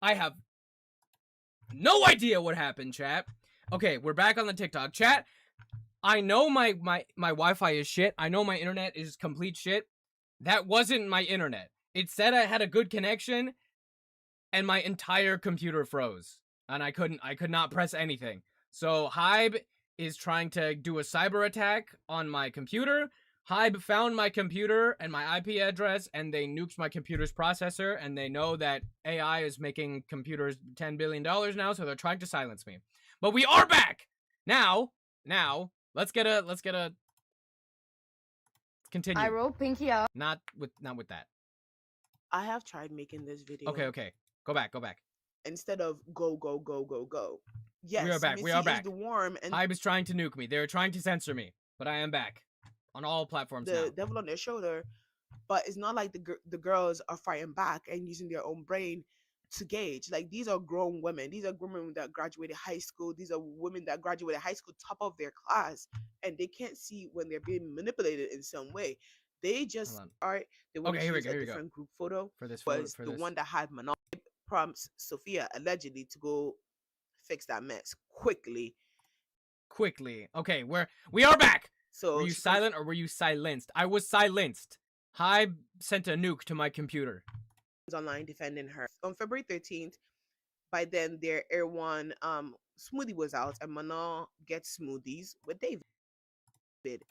I have no idea what happened, chat. Okay, we're back on the TikTok. Chat, I know my Wi-Fi is shit. I know my internet is complete shit. That wasn't my internet. It said I had a good connection, and my entire computer froze. And I could not press anything. So HYBE is trying to do a cyber attack on my computer. HYBE found my computer and my IP address, and they nuked my computer's processor, and they know that AI is making computers $10 billion now, so they're trying to silence me. But we are back! Now, let's get a continue. I wrote Pinky up. Not with that. I have tried making this video. Okay. Go back. Instead of go. Yes, we are back. Missy is the worm, and HYBE is trying to nuke me. They're trying to censor me, but I am back on all platforms now. The devil on their shoulder. But it's not like the girls are fighting back and using their own brain to gauge. Like, these are grown women. These are women that graduated high school. These are women that graduated high school top of their class, and they can't see when they're being manipulated in some way. They just are. They want to use a different group photo. For this was the one that had Manon prompts Sophia allegedly to go fix that mess quickly. Okay, we are back. So were you silent or were you silenced? I was silenced. HYBE sent a nuke to my computer. Online defending her on February 13th. By then, their Air One smoothie was out, and Manon gets smoothies with David.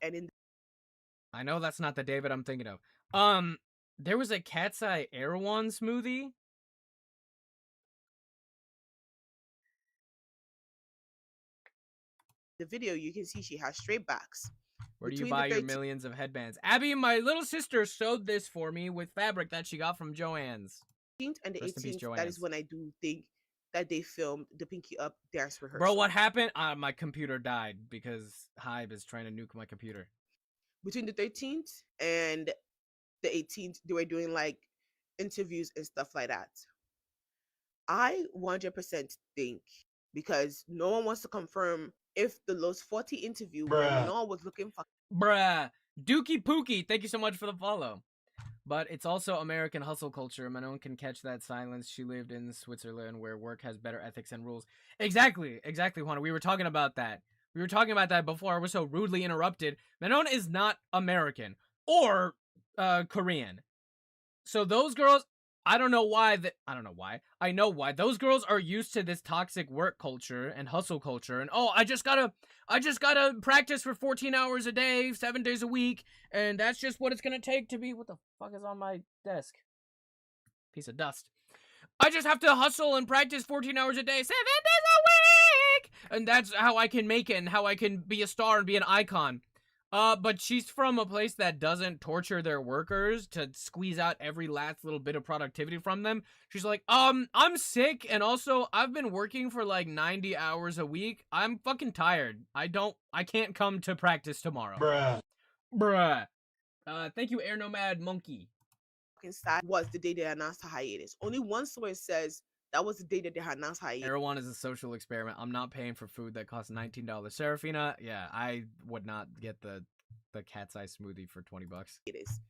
And I know that's not the David I'm thinking of. There was a Cat's Eye Air One smoothie. The video, you can see she has straight backs. Where do you buy your millions of headbands? Abby, my little sister sewed this for me with fabric that she got from Joann's. And the 18th, that is when I do think that they filmed the Pinky Up dance rehearsal. Bro, what happened? My computer died because HYBE is trying to nuke my computer. Between the 13th and the 18th, they were doing like interviews and stuff like that. I 100% think, because no one wants to confirm if the Los 40 interview where Manon was looking for Dookie Pookie, thank you so much for the follow. But it's also American hustle culture. Manon can catch that silence. She lived in Switzerland where work has better ethics and rules. Exactly, Juana. We were talking about that. Before I was so rudely interrupted. Manon is not American or Korean. So those girls, I know why. Those girls are used to this toxic work culture and hustle culture. And I just gotta practice for 14 hours a day, 7 days a week. And that's just what it's gonna take to be. What the fuck is on my desk? Piece of dust. I just have to hustle and practice 14 hours a day, 7 days a week. And that's how I can make it and how I can be a star and be an icon. But she's from a place that doesn't torture their workers to squeeze out every last little bit of productivity from them. She's like, I'm sick, and also I've been working for like 90 hours a week. I'm fucking tired. I can't come to practice tomorrow. Bruh. Thank you, Air Nomad Monkey. Was the day they announced a hiatus. Only one source says that was the day that they had announced hiatus. Air One is a social experiment. I'm not paying for food that costs $19. Serafina, yeah, I would not get the Cat's Eye smoothie for $20. It is.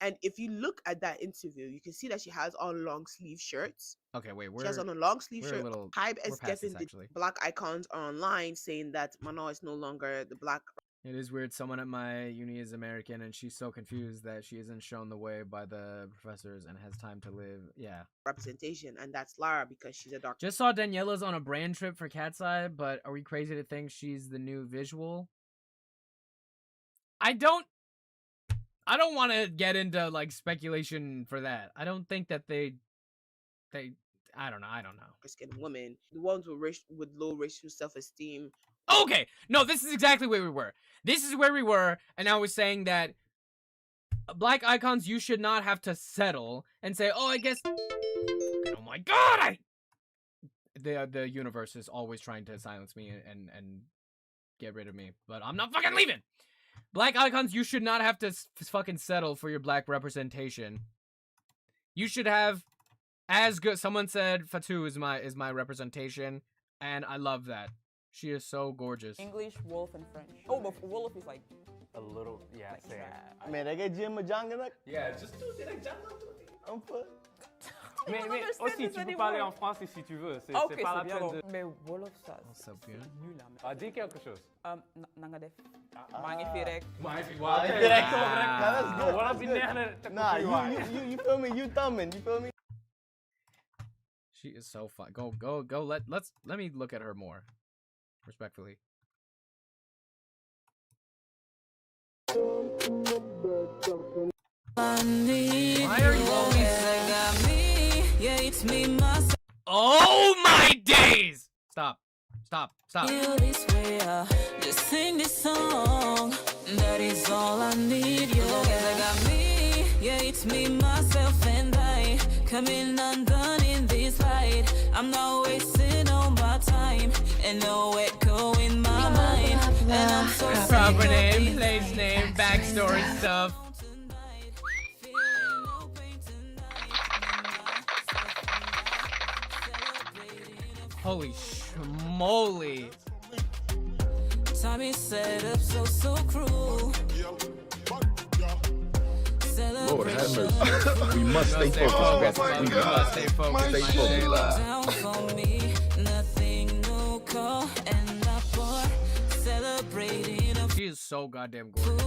And if you look at that interview, you can see that she has on long sleeve shirts. Okay, wait, she has on a long sleeve shirt. HYBE is getting the black icons online saying that Manon is no longer the black. It is weird. Someone at my uni is American, and she's so confused that she isn't shown the way by the professors and has time to live. Yeah. Representation, and that's Lara because she's a doctor. Just saw Daniela's on a brand trip for Cat's Eye, but are we crazy to think she's the new visual? I don't want to get into like speculation for that. I don't think that they I don't know. Skin women, the ones with low racial self-esteem. Okay, no, this is exactly where we were. And I was saying that black icons, you should not have to settle and say, oh, I guess. Oh my god! The universe is always trying to silence me and get rid of me, but I'm not fucking leaving. Black icons, you should not have to fucking settle for your black representation. You should have as good. Someone said Fatou is my representation, and I love that. She is so gorgeous. English, wolf, and French. Oh, but wolf is like a little, yeah, same. Man, I get Jim Majanganak. Yeah, just do it. I'm put. Mais understand aussi, this tu peux anymore. parler en français si tu veux. C'est Ok, pas la c'est bien. peine de... Mais Wolof, ça, So c'est good. nul là. Ah, dis quelque chose. Nanga def. Maa ngi fi rek. Direct over. Wow. Nah, that's good. Wala That's bi good. neex na te Nah, ko fi waay. you feel me? You thumbing? You feel me? She is so fun. Go. Let me look at her more. Respectfully. Why are you always... Oh my days! Stop. Just sing this song. That is all I need. You got me. Yeah, it's me, myself, and I. Coming undone in this light. I'm not wasting all my time. And no echo in my mind. And I'm so sick Proper of name, these place name, backstory stuff. Holy schmoly. Tommy set up so cruel. Lord have mercy. We must stay focused. We must stay focused. Stay focused. Down for me, nothing, no call, and not for celebrating a She is so goddamn gorgeous.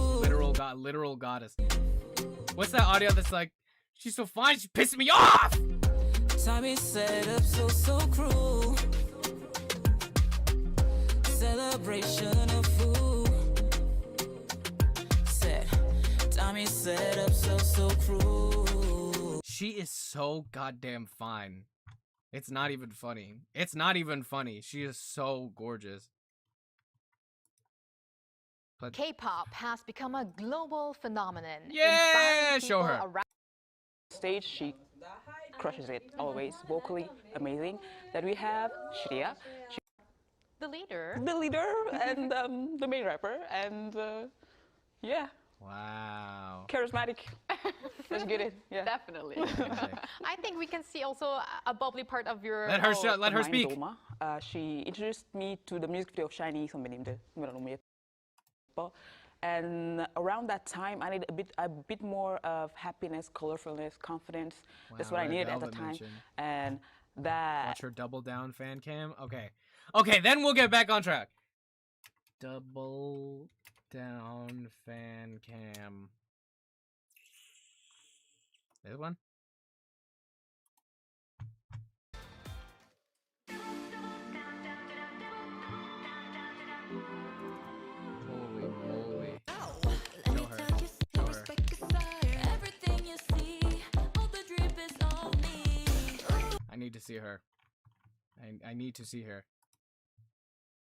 Literal goddess. What's that audio that's like, she's so fine, she's pissing me off? Tommy set up so cruel. Celebration of food. Said Tommy set up so cruel. She is so goddamn fine. It's not even funny. It's not even funny. She is so gorgeous. But K-pop has become a global phenomenon. yeah, inspiring show people her. around Stage, she crushes it. Always vocally amazing. That we have Shreya, the leader. the leader and the main rapper, and yeah, Wow. charismatic. Let's get it. Yeah. Definitely. I think we can see also a bubbly part of your. Let her show, let her Mine speak. Doma. She introduced me to the music video of Shiny, somebody named and around that time, I needed a bit more of happiness, colorfulness, confidence. That's Wow, what I Red needed at the Velvet time, mention. and that. Watch her double down fan cam. Okay, then we'll get back on track. Double down fan cam. This one? Holy moly. Show her. Show her. Everything you see, all the drip is on me. I need to see her. I need to see her.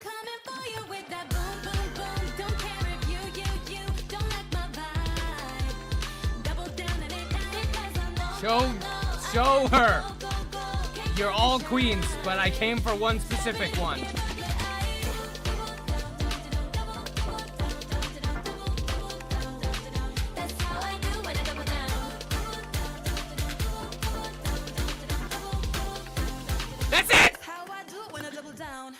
Coming for you with that boom, boom, boom. Don't care if you don't like my vibe. Double down and it cause I know. Show her. Go, go, go. Can't You're all queens, but I came for one specific one. That's how I do when I double down. That's it! How I do it when I double down.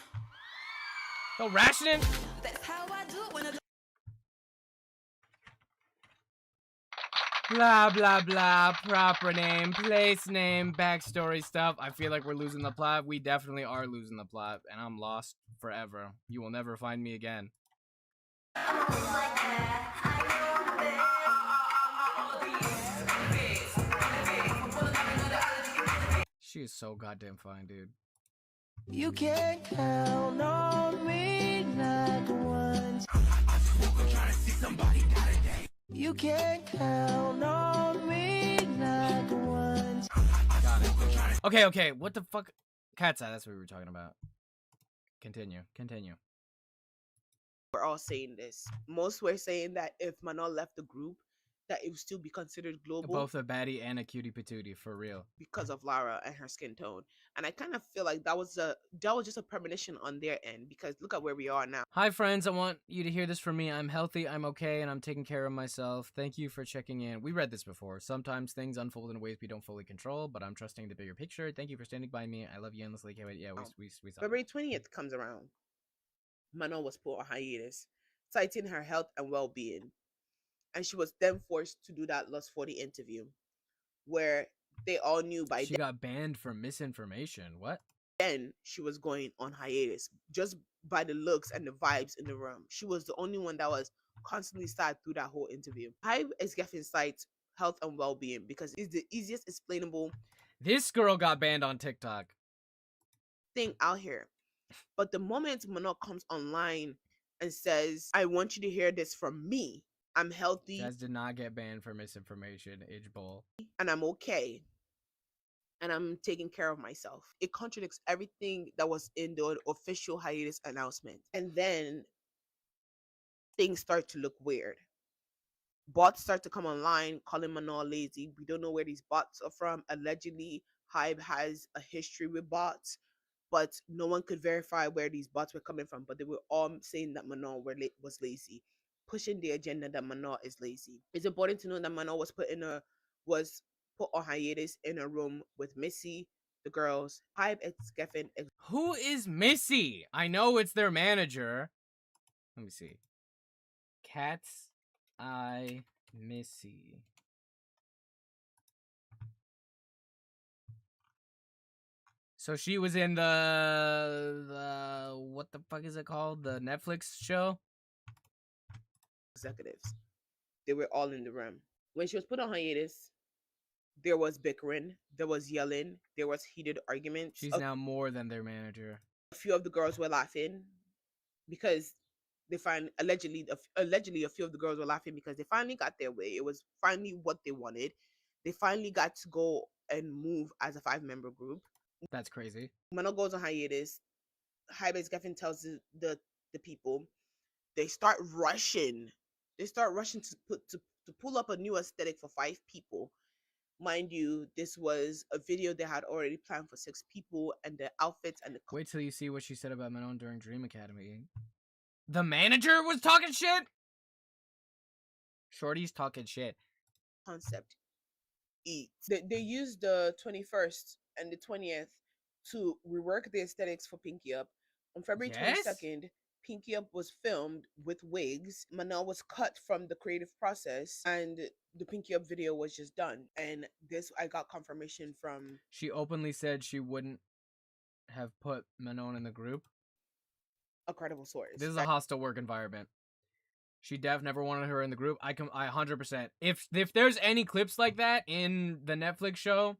No rationing? That's how I do it when I Blah, blah, blah. Proper name, place name, backstory stuff. I feel like we're losing the plot. We definitely are losing the plot, and I'm lost forever. You will never find me again. She is so goddamn fine, dude. You can count on me not once. You can count on me not once. Got it. Okay. What the fuck? Cat's eye, that's what we were talking about. Continue. We're all saying this. Most were saying that if Manon left the group, that it would still be considered global Both a baddie and a cutie patootie, for real. because of Lara and her skin tone. And I kind of feel like that was just a premonition on their end, because look at where we are now. Hi friends, I want you to hear this from me. I'm healthy, I'm okay, and I'm taking care of myself. Thank you for checking in. We read this before. Sometimes things unfold in ways we don't fully control, but I'm trusting the bigger picture. Thank you for standing by me. I love you endlessly. Can't wait. Yeah, we saw February 20th comes around. Manon was put on hiatus, citing her health and well-being. And she was then forced to do that Lust 40 interview, where they all knew by She got banned for misinformation. What? then she was going on hiatus just by the looks and the vibes in the room. She was the only one that was constantly sad through that whole interview. HYBE is getting cites health and well-being because it's the easiest explainable This girl got banned on TikTok. thing out here. But the moment Mano comes online and says, I want you to hear this from me. I'm healthy Jazz did not get banned for misinformation. Age bull. and I'm okay. And I'm taking care of myself. It contradicts everything that was in the official hiatus announcement. And then things start to look weird. Bots start to come online calling Manal lazy. We don't know where these bots are from. Allegedly, HYBE has a history with bots, but no one could verify where these bots were coming from. But they were all saying that Manal was lazy, pushing the agenda that Manal is lazy. It's important to know that Manal was put on hiatus in a room with Missy, the girls, HYBE ex Geffen. Who is Missy? I know it's their manager. Let me see. Cat's Eye Missy. So she was in the what the fuck is it called? The Netflix show? Executives. They were all in the room. When she was put on hiatus, there was bickering, there was yelling, there was heated arguments. She's now more than their manager. A few of the girls were laughing because they allegedly a few of the girls were laughing because they finally got their way. It was finally what they wanted. They finally got to go and move as a 5-member group. That's crazy. Mano goes on hiatus. HYBE Geffen tells the people. They start rushing. They start rushing to pull up a new aesthetic for 5 people. Mind you, this was a video they had already planned for 6 people, and the outfits and the Wait till you see what she said about Manon during Dream Academy. The manager was talking shit? Shorty's talking shit. concept eat. They used the 21st and the 20th to rework the aesthetics for Pinky Up. On February 22nd, Pinky Up was filmed with wigs. Manal was cut from the creative process, and the Pinky Up video was just done. And this, I got confirmation from. She openly said she wouldn't have put Manon in the group. A credible source. This is a hostile work environment. She never wanted her in the group. I 100%. If there's any clips like that in the Netflix show,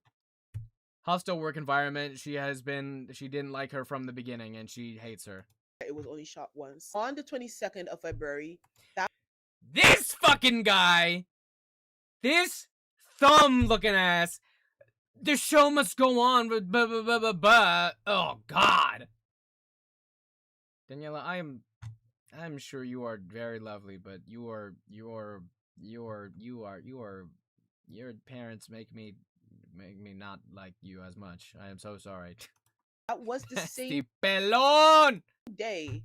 hostile work environment, she didn't like her from the beginning and she hates her. It was only shot once. On the 22nd of February, this fucking guy, this thumb-looking ass, the show must go on, but oh God. Daniela, I'm sure you are very lovely, but your parents make me not like you as much. I am so sorry. that was the same Pelon! day,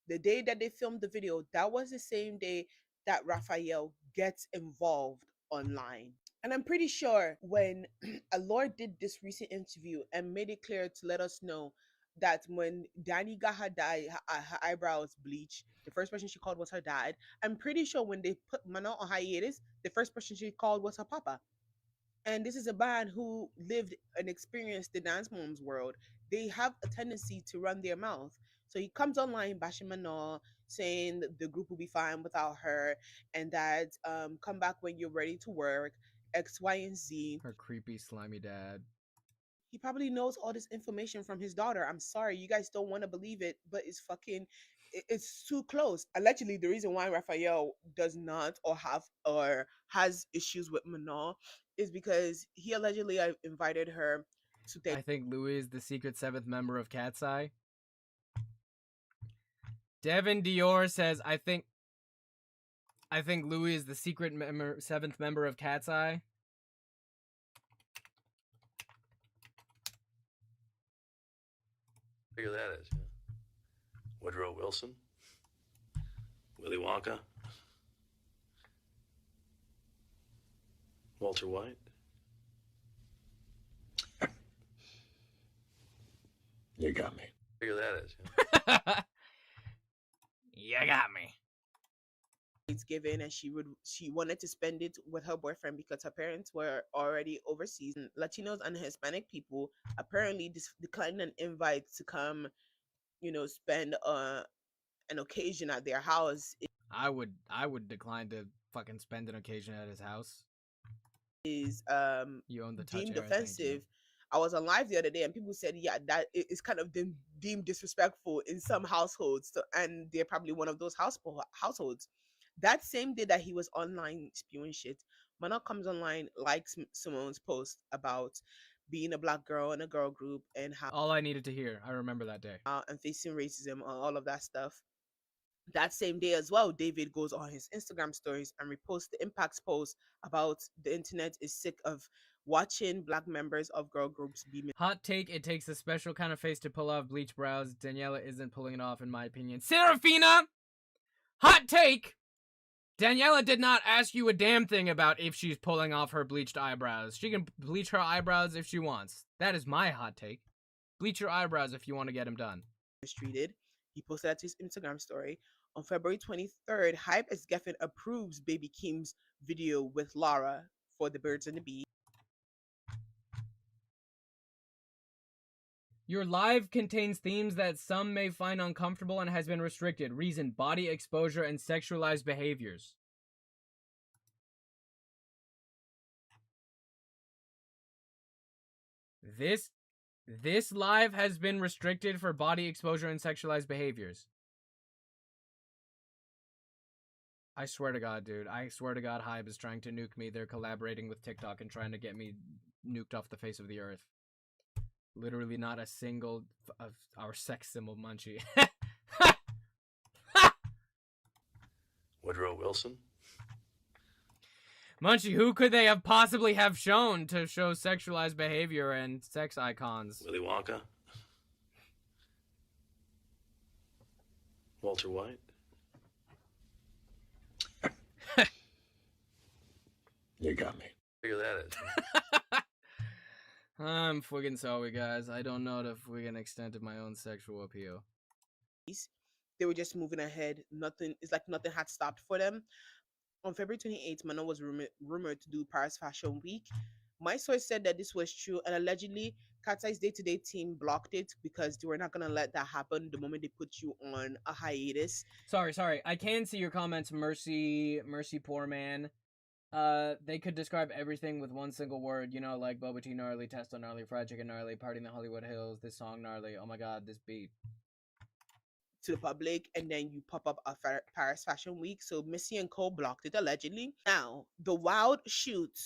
the day that they filmed the video, that was the same day that Raphael gets involved online. And I'm pretty sure when Allure did this recent interview and made it clear to let us know that when Danny got her eyebrows bleached, the first person she called was her dad. I'm pretty sure when they put Manon on hiatus, the first person she called was her papa. And this is a band who lived and experienced the dance moms world. They have a tendency to run their mouth. So he comes online bashing Manon, saying that the group will be fine without her, and that come back when you're ready to work, X, Y, and Z. Her creepy, slimy dad. He probably knows all this information from his daughter. I'm sorry, you guys don't want to believe it, but it's too close. Allegedly, the reason why Raphael does not or has issues with Manon is because he allegedly invited her to I think Louis is the secret 7th member of Cat's Eye. Devin Dior says, I think Louis is the secret 7th member of Cat's Eye. Figure that is, yeah. Woodrow Wilson, Willy Wonka, Walter White. You got me. Figure that is, yeah. You got me. Thanksgiving, and she wanted to spend it with her boyfriend because her parents were already overseas. And Latinos and Hispanic people apparently declined an invite to come, spend an occasion at their house. I would decline to fucking spend an occasion at his house. Is You own the touch deemed era, thank you. offensive. I was on live the other day, and people said, "Yeah, that is kind of deemed disrespectful in some households," and they're probably one of those households. That same day that he was online spewing shit, Mana comes online, likes Simone's post about being a black girl in a girl group and how All I needed to hear. I remember that day. and facing racism and all of that stuff. That same day as well, David goes on his Instagram stories and reposts the Impact's post about the internet is sick of watching black members of girl groups be Hot take, it takes a special kind of face to pull off bleach brows. Daniela isn't pulling it off, in my opinion. Serafina! Hot take! Daniela did not ask you a damn thing about if she's pulling off her bleached eyebrows. She can bleach her eyebrows if she wants. That is my hot take. Bleach your eyebrows if you want to get them done. mistreated. He posted that to his Instagram story. On February 23rd, HYBE as Geffen approves Baby Keem's video with Lara for the Birds and the Bees. Your live contains themes that some may find uncomfortable and has been restricted. Reason, body exposure and sexualized behaviors. This live has been restricted for body exposure and sexualized behaviors. I swear to God, dude. I swear to God, HYBE is trying to nuke me. They're collaborating with TikTok and trying to get me nuked off the face of the earth. Literally not a single of our sex symbol, Munchie. Woodrow Wilson. Munchie, who could they have possibly have shown to show sexualized behavior and sex icons? Willy Wonka. Walter White. You got me. Figure that is. I'm fucking sorry, guys. I don't know the fucking extent of my own sexual appeal. They were just moving ahead. It's like nothing had stopped for them. On February 28th, Manon was rumored to do Paris Fashion Week. My source said that this was true, and allegedly, Katai's day-to-day team blocked it because they were not going to let that happen the moment they put you on a hiatus. Sorry. I can see your comments, Mercy, poor man. They could describe everything with one single word, like Boba Tea gnarly, Testo gnarly, fried chicken gnarly, party in the Hollywood Hills, this song gnarly, oh my god, this beat. To the public, and then you pop up a Paris Fashion Week. So Missy and Cole blocked it allegedly. Now, the wild shoot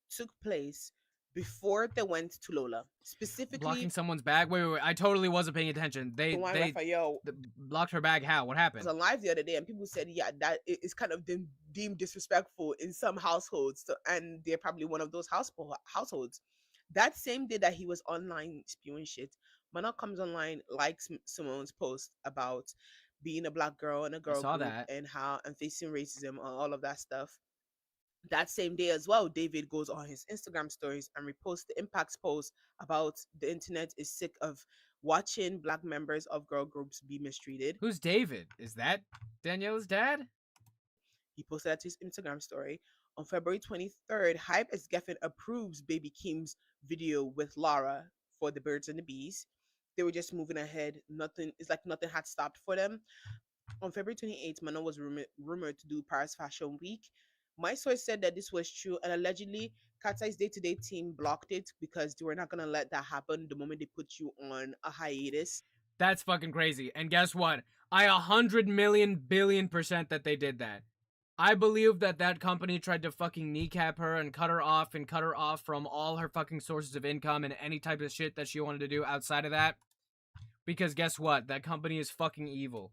took place before they went to Lola. Specifically, Blocking someone's bag? Wait, I totally wasn't paying attention. They blocked her bag. How? What I happened? was on live the other day, and people said, "Yeah, that is kind of deemed disrespectful in some households," and they're probably one of those households. That same day that he was online spewing shit, Mana comes online, likes Simone's post about being a black girl in a girl group and facing racism and all of that stuff. That same day as well, David goes on his Instagram stories and reposts the Impact's post about the internet is sick of watching black members of girl groups be mistreated. Who's David? Is that Daniela's dad? He posted that to his Instagram story. On February 23rd, HYBE as Geffen approves Baby Keem's video with Lara for the Birds and the Bees. They were just moving ahead. Nothing had stopped for them. On February 28th, Manon was rumored to do Paris Fashion Week. My source said that this was true, and allegedly, Katai's day-to-day team blocked it because they were not going to let that happen the moment they put you on a hiatus. That's fucking crazy. And guess what? I 100 million billion % that they did that. I believe that company tried to fucking kneecap her and cut her off from all her fucking sources of income and any type of shit that she wanted to do outside of that. Because guess what? That company is fucking evil.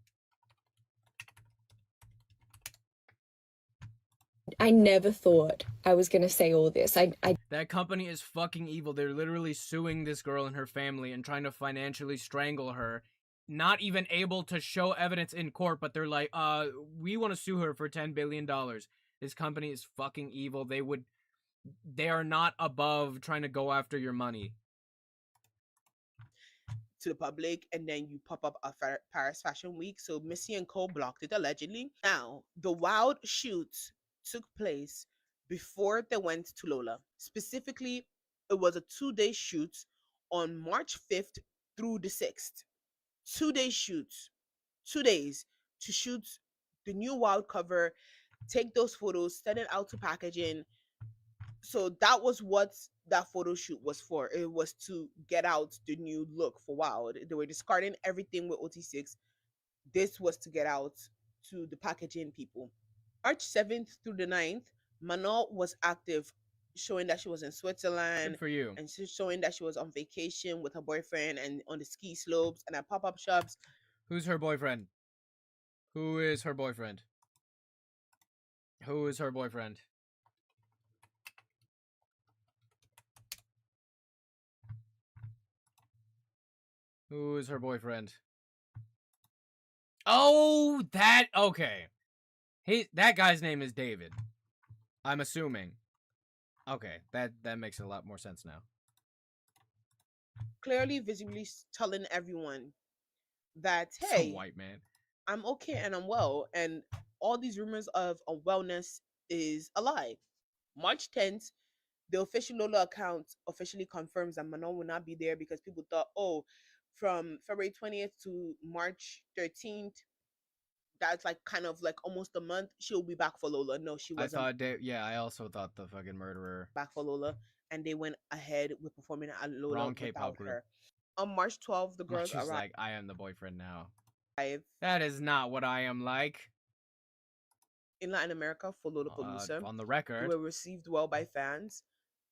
I never thought I was going to say all this. That company is fucking evil. They're literally suing this girl and her family and trying to financially strangle her. Not even able to show evidence in court, but they're like, we want to sue her for $10 billion. This company is fucking evil. They are not above trying to go after your money. to the public, and then you pop up at Paris Fashion Week. So Missy and Co blocked it allegedly. Now, the wild shoot took place before they went to Lola. Specifically, it was a 2-day shoot on March 5th through the 6th. 2-day shoot, 2 days to shoot the new wild cover, take those photos, send it out to packaging. So that was what that photo shoot was for. It was to get out the new look for Wild. They were discarding everything with OT6. This was to get out to the packaging people. March 7th through the 9th, Manon was active, showing that she was in Switzerland Good for you. and showing that she was on vacation with her boyfriend and on the ski slopes and at pop-up shops. Who's her boyfriend? Who is her boyfriend? Who is her boyfriend? Who is her boyfriend? Oh, that okay. That guy's name is David. I'm assuming. Okay, that makes a lot more sense now. Clearly, visibly telling everyone that, Some hey, white man. I'm okay and I'm well, and all these rumors of unwellness is a lie. March 10th, the official Lola account officially confirms that Manon will not be there because people thought, oh, from February 20th to March 13th, that's like kind of like almost a month, she'll be back for Lola. No, she wasn't I also thought the fucking murderer. back for Lola, and they went ahead with performing at Lola Wrong without K-pop group. her. On March 12th, the girls She's arrived. like, I am the boyfriend now. That is not what I am like. In Latin America for Lollapalooza. On the They record. were received well by fans.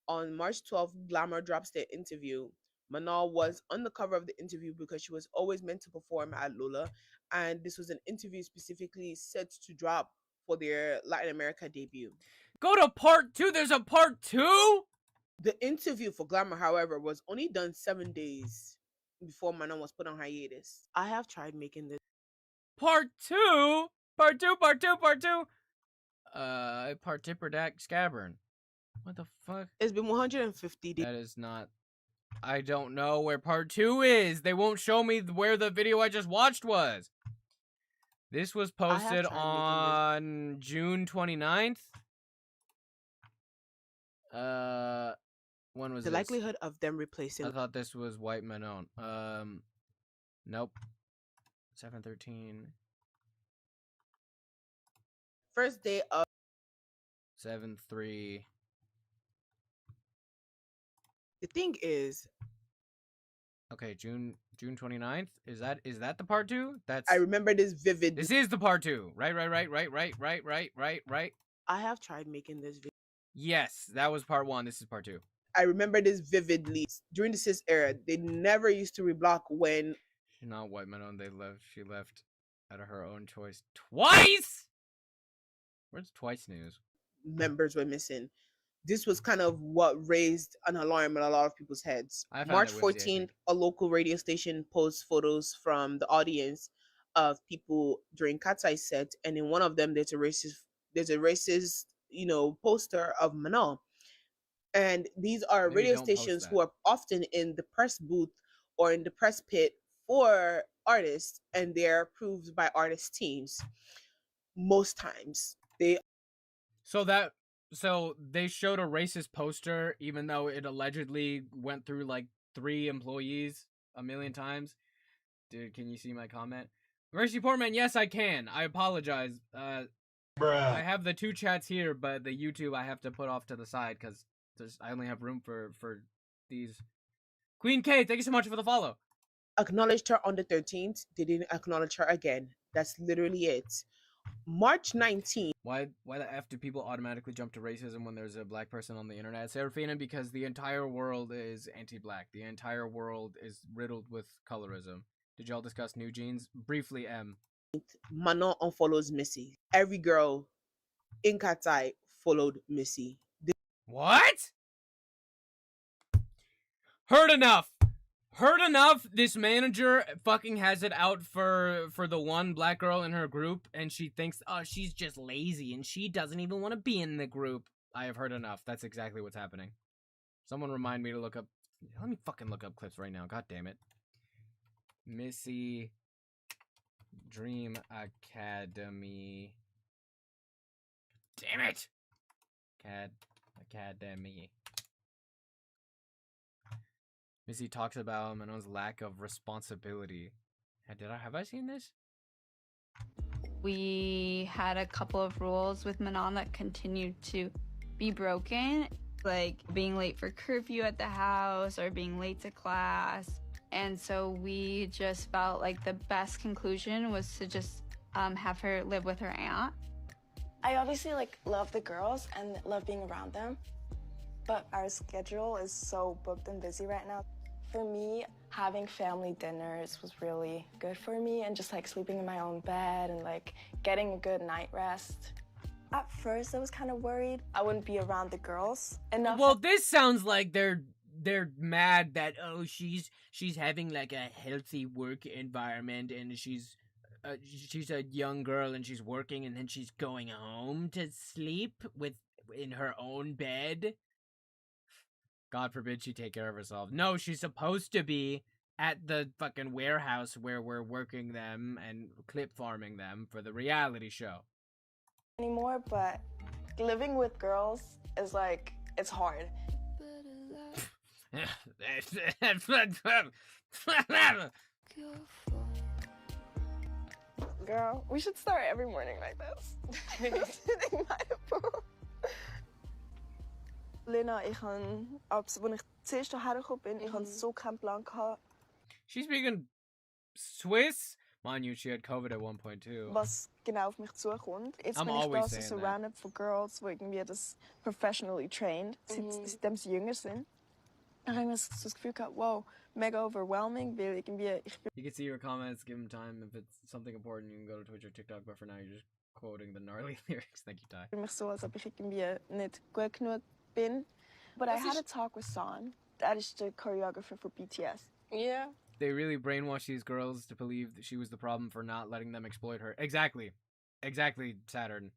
On March 12th, Glamour drops their interview. Manon was on the cover of the interview because she was always meant to perform at Lola, and this was an interview specifically set to drop for their Latin America debut. Go to part 2. There's a part 2? The interview for Glamour, however, was only done 7 days before Manon was put on hiatus. I have tried making this. Part 2? Part 2, part 2, part 2? Partipperdac Scabbern. What the fuck? It's been 150 days. That is not... I don't know where part 2 is. They won't show me where the video I just watched was. This was posted on June 29th. When was The this? likelihood of them replacing. I thought this was White Manon. Nope. 7/13. First day of 7/3. the thing is, Okay, June 29th. Is that the part 2? That's I remember this vividly. This is the part 2. Right. I have tried making this video. Yes, that was part 1. This is part 2. I remember this vividly. During the cis era, they never used to reblock when She's not White Manon. She left out of her own choice twice. Where's twice news? members were missing. This was kind of what raised an alarm in a lot of people's heads. I found March it whimsy, I 14th, a local radio station posts photos from the audience of people during Cat's Eye set, and in one of them there's a racist, poster of Manon. And these are Maybe radio don't post stations that. who are often in the press booth or in the press pit for artists, and they're approved by artist teams. Most times So they showed a racist poster, even though it allegedly went through like 3 employees a million times. Dude, can you see my comment? Mercy Portman, yes, I can. I apologize. I have the 2 chats here, but the YouTube I have to put off to the side because I only have room for these. Queen K, thank you so much for the follow. acknowledged her on the 13th. They didn't acknowledge her again. That's literally it. March 19th. Why the F do people automatically jump to racism when there's a black person on the internet, Serafina? Because the entire world is anti-black. The entire world is riddled with colorism. Did y'all discuss New Jeans? Briefly, M. Manon unfollows Missy. Every girl in Cat's Eye followed Missy. What? Heard enough. This manager fucking has it out for the one black girl in her group, and she thinks, oh, she's just lazy, and she doesn't even want to be in the group. I have heard enough. That's exactly what's happening. Someone remind me to look up... Let me fucking look up clips right now. God damn it. Missy Dream Academy. Damn it! Academy. Missy talks about Manon's lack of responsibility. Have I seen this? We had a couple of rules with Manon that continued to be broken, like being late for curfew at the house or being late to class. And so we just felt like the best conclusion was to just have her live with her aunt. I obviously love the girls and love being around them, but our schedule is so booked and busy right now. For me, having family dinners was really good for me, and just sleeping in my own bed and getting a good night rest. At first, I was kind of worried I wouldn't be around the girls enough. Well, this sounds like they're mad that she's having a healthy work environment, and she's a young girl and she's working, and then she's going home to sleep in her own bed. God forbid she take care of herself. No, she's supposed to be at the fucking warehouse where we're working them and clip farming them for the reality show. Anymore, but living with girls is it's hard. Girl, we should start every morning like this. Sitting by the pool. Lena, als ik het eerste hergegaan ben, ik had zo geen plan gehad. She's speaking Swiss? Mind you, she had COVID at one point too. Was genau auf mich zukommt. Jetzt I'm bin ich always da so saying that. surrounded for girls, wo irgendwie das professionally trained, seitdem sie jünger sind. Dann habe ich so das Gefühl gehabt, wow, mega overwhelming, weil irgendwie You can see your comments, give them time. If it's something important, you can go to Twitch or TikTok, but for now, you're just quoting the gnarly lyrics. Thank you, Ty. mich so, als ob ich irgendwie nicht gut genug bin. But I had a talk with San. That is the choreographer for BTS. Yeah. They really brainwashed these girls to believe that she was the problem for not letting them exploit her. Exactly, Saturn.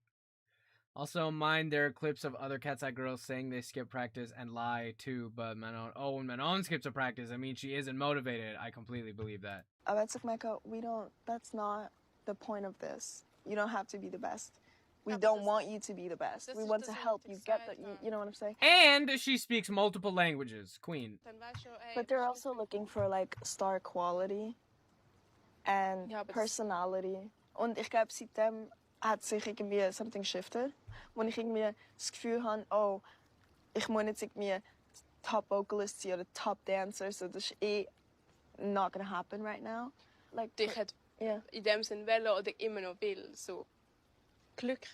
Also, mind there are clips of other Cat's Eye girls saying they skip practice and lie too, but Manon, when Manon skips a practice, I mean, she isn't motivated. I completely believe that. That's not the point of this. You don't have to be the best. We don't want you to be the best. We want to help you get that. You know what I'm saying? And she speaks multiple languages, Queen. But they're also looking for star quality and personality. Und ich glaube, seitdem hat sich irgendwie something shifted. Wenn ich irgendwie das Gefühl habe, oh, ich muss jetzt irgendwie top vocalist sein oder top dancer, so das ist not gonna happen right now. Dich het in dem Sinn willen oder immer noch will, so. Glück.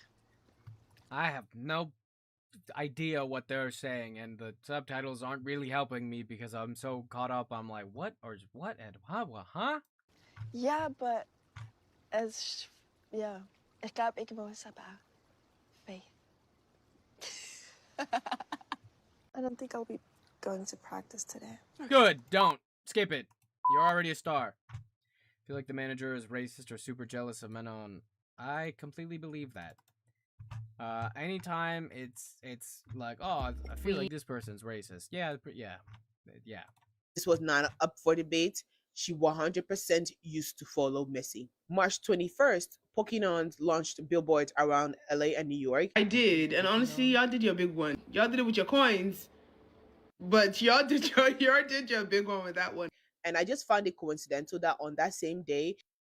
I have no idea what they're saying, and the subtitles aren't really helping me because I'm so caught up. I'm like, what? Or what? And huh? Yeah, but ich glaube, irgendwo ist aber faith. I don't think I'll be going to practice today. Good, don't. Skip it. You're already a star. I feel like the manager is racist or super jealous of Manon. I completely believe that. Anytime it's like, oh, I feel like this person's racist. Yeah. This was not up for debate. She 100% used to follow Missy. March 21st, Pokémon launched billboards around LA and New York. I did, and honestly, y'all did your big one. Y'all did it with your coins, but y'all did your big one with that one. And I just found it coincidental that on that same day,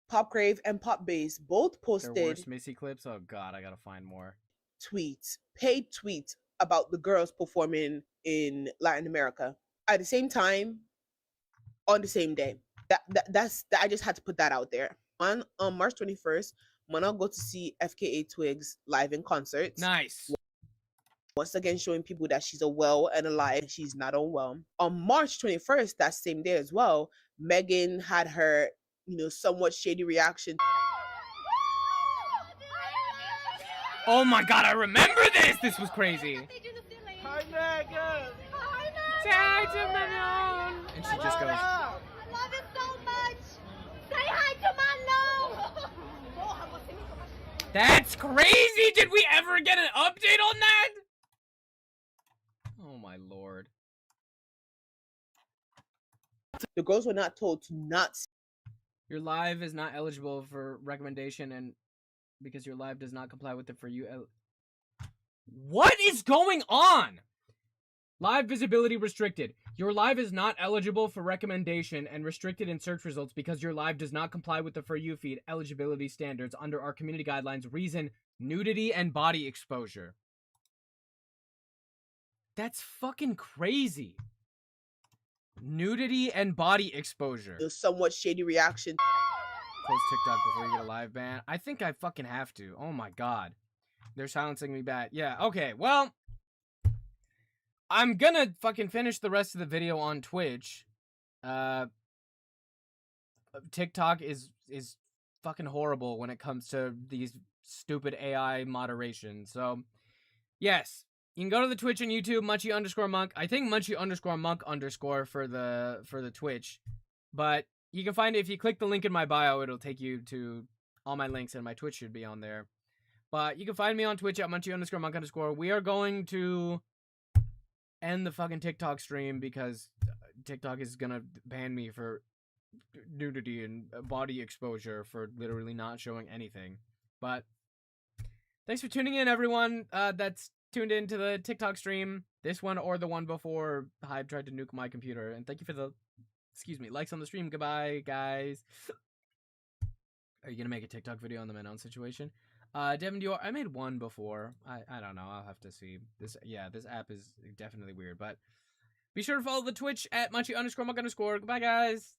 Pop Crave and Pop Base both posted their worst Missy clips. Oh God, I gotta find more paid tweets about the girls performing in Latin America at the same time, on the same day. That's I just had to put that out there. On March 21st, Mana go to see FKA Twigs live in concert. Nice. Once again, showing people that she's a well and alive. She's not unwell. On March 21st, that same day as well, Megan had her, somewhat shady reaction. Oh my God, I remember this. This was crazy. Hi, Megan. Hi to Manon. And she just goes, I love you so much. Say hi to Manon. that's crazy. Did we ever get an update on that? Oh my Lord. The girls were not told to not Your live is not eligible for recommendation, and because your live does not comply with the For You. What is going on? Live visibility restricted. Your live is not eligible for recommendation and restricted in search results because your live does not comply with the For You feed eligibility standards under our community guidelines. Reason: nudity and body exposure. That's fucking crazy. Nudity and body exposure. A somewhat shady reaction. Close TikTok before you get a live ban. I think I fucking have to. Oh my god. They're silencing me back. Yeah, okay. Well, I'm gonna fucking finish the rest of the video on Twitch. TikTok is fucking horrible when it comes to these stupid AI moderation. So, yes. You can go to the Twitch and YouTube, Munchie_Monk. I think Munchie_Monk_ for the Twitch. But you can find it if you click the link in my bio, it'll take you to all my links, and my Twitch should be on there. But you can find me on Twitch at Munchie_Monk_. We are going to end the fucking TikTok stream because TikTok is gonna ban me for nudity and body exposure for literally not showing anything. But thanks for tuning in, everyone. That's tuned into the TikTok stream, this one or the one before HYBE tried to nuke my computer. And thank you for the, likes on the stream. Goodbye, guys. Are you gonna make a TikTok video on the Manon situation? Devin Dior, I made one before. I don't know. I'll have to see. This app is definitely weird. But be sure to follow the Twitch at Munchie_Monk_. Goodbye, guys.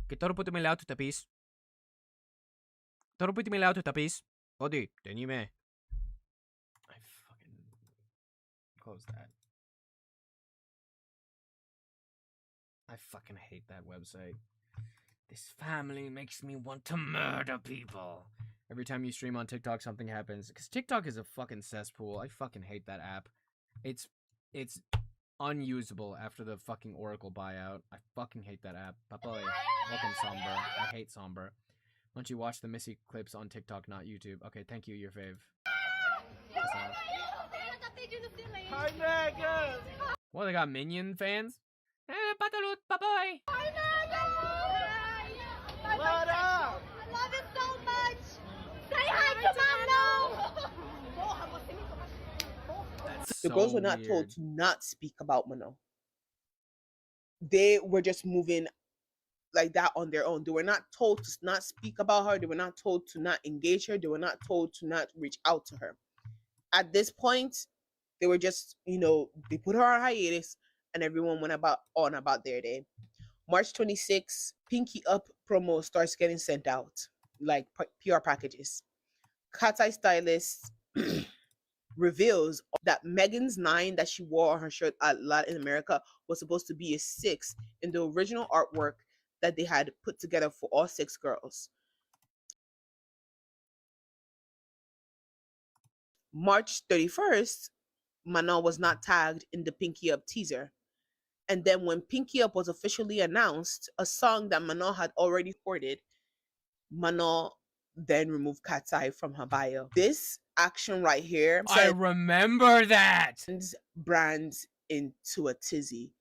Kitoro puti me to tapis. Toro puti me to tapis. Odi, tenime. I fucking close that. I fucking hate that website. This family makes me want to murder people. Every time you stream on TikTok, something happens. Because TikTok is a fucking cesspool. I fucking hate that app. It's unusable after the fucking Oracle buyout. I fucking hate that app. Bye-bye. Welcome, Somber. I hate Somber. Why don't you watch the Missy clips on TikTok, not YouTube? Okay, thank you, your fave. Hi, Megan. What, they got Minion fans? Patalut, bye-bye. What up? I love it so much. Say hi to Mano. The girls were not told to not speak about Mano. They were just moving like that on their own. They were not told to not speak about her. They were not told to not engage her. They were not told to not reach out to her. At this point, they were just, they put her on hiatus and everyone went on about their day. March 26, Pinky Up promo starts getting sent out, like PR packages. Cat's Eye stylist reveals that Megan's 9 that she wore on her shirt a lot in America was supposed to be a 6 in the original artwork that they had put together for all 6 girls. March 31st, Manon was not tagged in the Pinky Up teaser. And then when Pinky Up was officially announced, a song that Manon had already recorded, Manon then removed Cat's Eye from her bio. This action right here, I remember that, brands into a tizzy.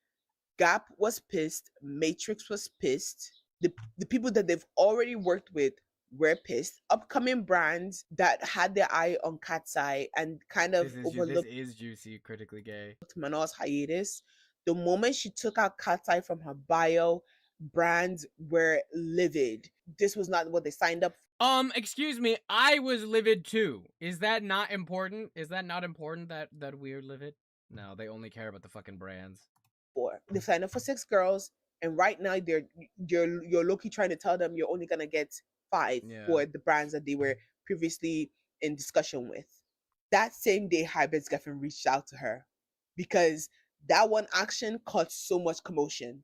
Gap was pissed. Matrix was pissed. The people that they've already worked with were pissed. Upcoming brands that had their eye on Cat's Eye and kind of overlooked. This is juicy, critically gay. Manon's hiatus. The moment she took out Cat's Eye from her bio, brands were livid. This was not what they signed up for. Excuse me, I was livid too. Is that not important? Is that not important that we're livid? No, they only care about the fucking brands. They signed up for 6 girls, and right now you're low-key trying to tell them you're only gonna get 5 for the brands that they were previously in discussion with. That same day, HYBE's girlfriend reached out to her because that one action caused so much commotion.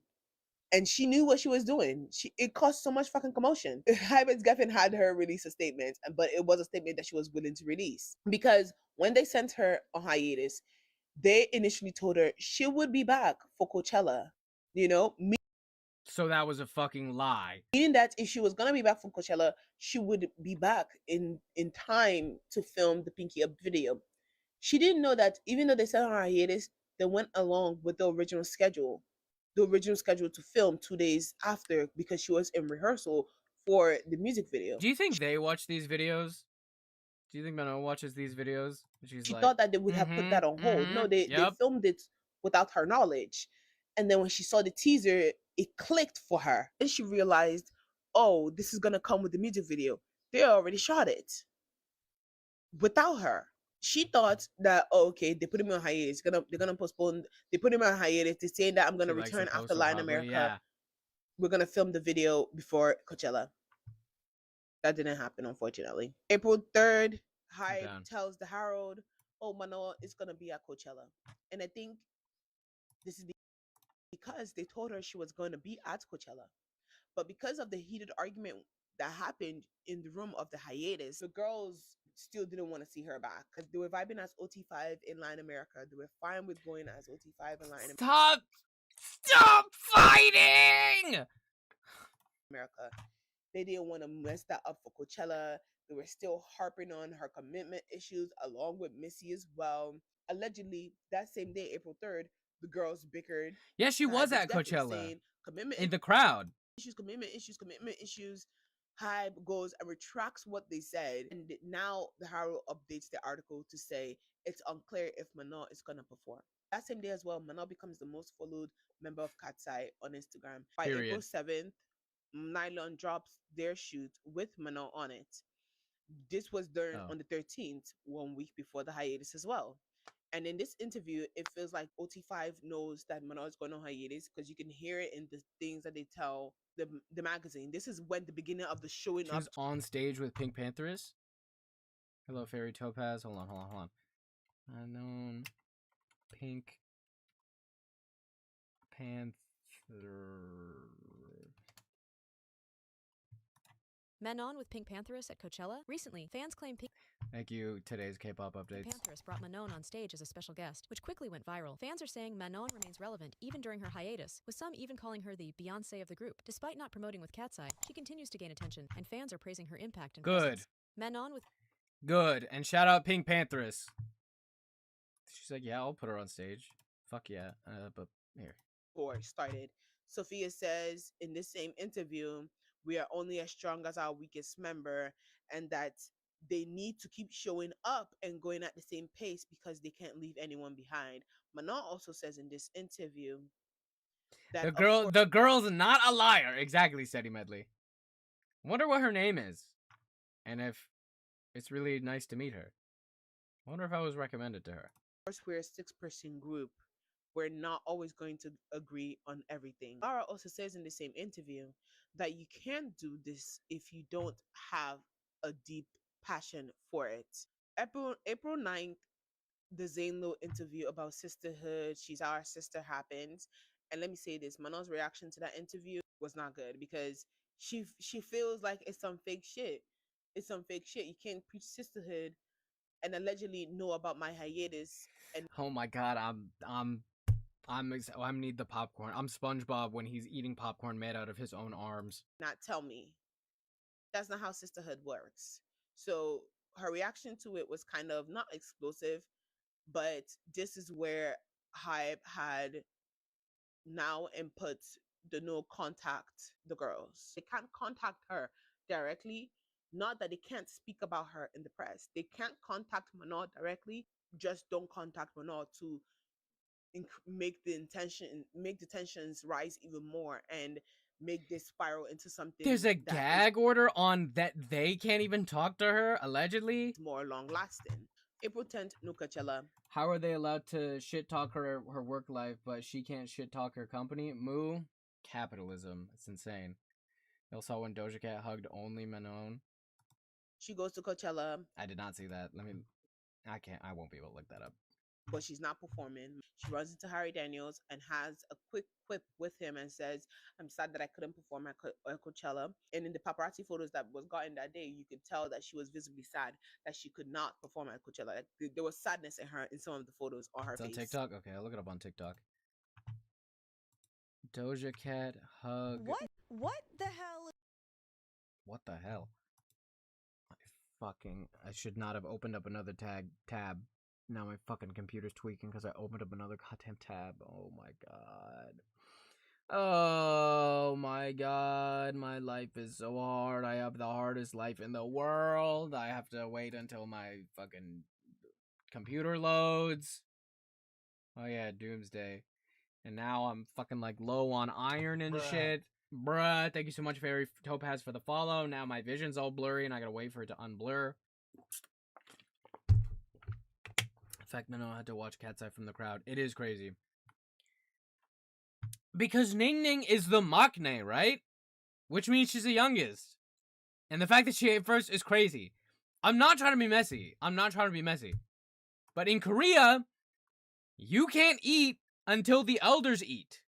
And she knew what she was doing. It caused so much fucking commotion. HYBE's girlfriend had her release a statement, but it was a statement that she was willing to release. Because when they sent her on hiatus, they initially told her she would be back for Coachella. So that was a fucking lie. Meaning that if she was going to be back for Coachella, she would be back in time to film the Pinky Up video. She didn't know that even though they said on hiatus, they went along with the original schedule. The original schedule to film 2 days after because she was in rehearsal for the music video. Do you think they watch these videos? Do you think Manon watches these videos? She's She like, thought that they would have put that on hold. No, they yep. filmed it without her knowledge. And then when she saw the teaser, it clicked for her. Then she realized, oh, this is gonna come with the music video. They already shot it without her. She thought that, oh, okay, they put him on hiatus. They're gonna postpone. They put him on hiatus. They're saying that I'm gonna She likes return the after poster Lion probably, America. yeah. We're gonna film the video before Coachella. That didn't happen, unfortunately. April 3rd, HYBE down. tells the Herald, oh, Mano is gonna be at Coachella. And I think this is because they told her she was going to be at Coachella. But because of the heated argument that happened in the room of the hiatus, the girls still didn't want to see her back because they were vibing as OT5 in Line America. They were fine with going as OT5 in Line Stop fighting! America. They didn't want to mess that up for Coachella. They were still harping on her commitment issues along with Missy as well. Allegedly, that same day, April 3rd, the girls bickered. Yeah, she was HYBE at definitely Coachella. saying, commitment In the crowd. commitment issues. HYBE goes and retracts what they said. And now the Herald updates the article to say it's unclear if Manon is going to perform. That same day as well, Manon becomes the most followed member of Cat's Eye on Instagram. By Period. April 7th, Nylon drops their shoot with Manon on it. This was done on the 13th, 1 week before the hiatus as well. And in this interview, it feels like OT5 knows that Manon is going on hiatus because you can hear it in the things that they tell the magazine. This is when the beginning of the showing She up. was on stage with Pink Panthers. Hello, Fairy Topaz. Hold on. Unknown Pink Panther. Manon with Pink Pantheress at Coachella. Recently, fans claim Pink Thank you, today's K-pop updates. Pantheress brought Manon on stage as a special guest, which quickly went viral. Fans are saying Manon remains relevant even during her hiatus, with some even calling her the Beyoncé of the group. Despite not promoting with Cat's Eye, she continues to gain attention, and fans are praising her impact and Good. presence. Manon with Good. And shout out Pink Pantheress. She's like, yeah, I'll put her on stage. Fuck yeah. But here. Before it started, Sophia says in this same interview, we are only as strong as our weakest member, and that they need to keep showing up and going at the same pace because they can't leave anyone behind. Manon also says in this interview that The girl's not a liar. Exactly, Steady Medley. Wonder what her name is. And if it's really nice to meet her. Wonder if I was recommended to her. Of course, we're a 6-person group. We're not always going to agree on everything. Lara also says in the same interview that you can't do this if you don't have a deep passion for it. April 9th, the Zaynlo interview about sisterhood, she's our sister, happens. And let me say this, Manon's reaction to that interview was not good because she feels like it's some fake shit. It's some fake shit. You can't preach sisterhood and allegedly know about my hiatus. And oh my god, I need the popcorn. I'm SpongeBob when he's eating popcorn made out of his own arms. Not tell me. That's not how sisterhood works. So her reaction to it was kind of not explosive, but this is where HYBE had now input the no contact the girls. They can't contact her directly. Not that they can't speak about her in the press. They can't contact Manon directly. Just don't contact Manon to make the tensions rise even more and make this spiral into something. There's a gag order on that they can't even talk to her, allegedly. More long lasting. April 10th, no Coachella. How are they allowed to shit talk her work life, but she can't shit talk her company? Moo, capitalism. It's insane. You all saw when Doja Cat hugged only Manon. She goes to Coachella. I did not see that. I won't be able to look that up. But she's not performing. She runs into Harry Daniels and has a quick quip with him and says, I'm sad that I couldn't perform at Coachella. And in the paparazzi photos that was gotten that day, you could tell that she was visibly sad that she could not perform at Coachella. Like, there was sadness in her in some of the photos on her face. On TikTok? Okay, I'll look it up on TikTok. Doja Cat hug. What the hell? What the hell? I should not have opened up another tab. Now my fucking computer's tweaking because I opened up another goddamn tab. Oh my god. Oh my god. My life is so hard. I have the hardest life in the world. I have to wait until my fucking computer loads. Oh yeah, Doomsday. And now I'm fucking like low on iron and shit. Bruh, thank you so much, Fairy Topaz, for the follow. Now my vision's all blurry and I gotta wait for it to unblur. In fact, no, I had to watch Cat's Eye from the crowd. It is crazy. Because Ning Ning is the Maknae, right? Which means she's the youngest. And the fact that she ate first is crazy. I'm not trying to be messy. But in Korea, you can't eat until the elders eat.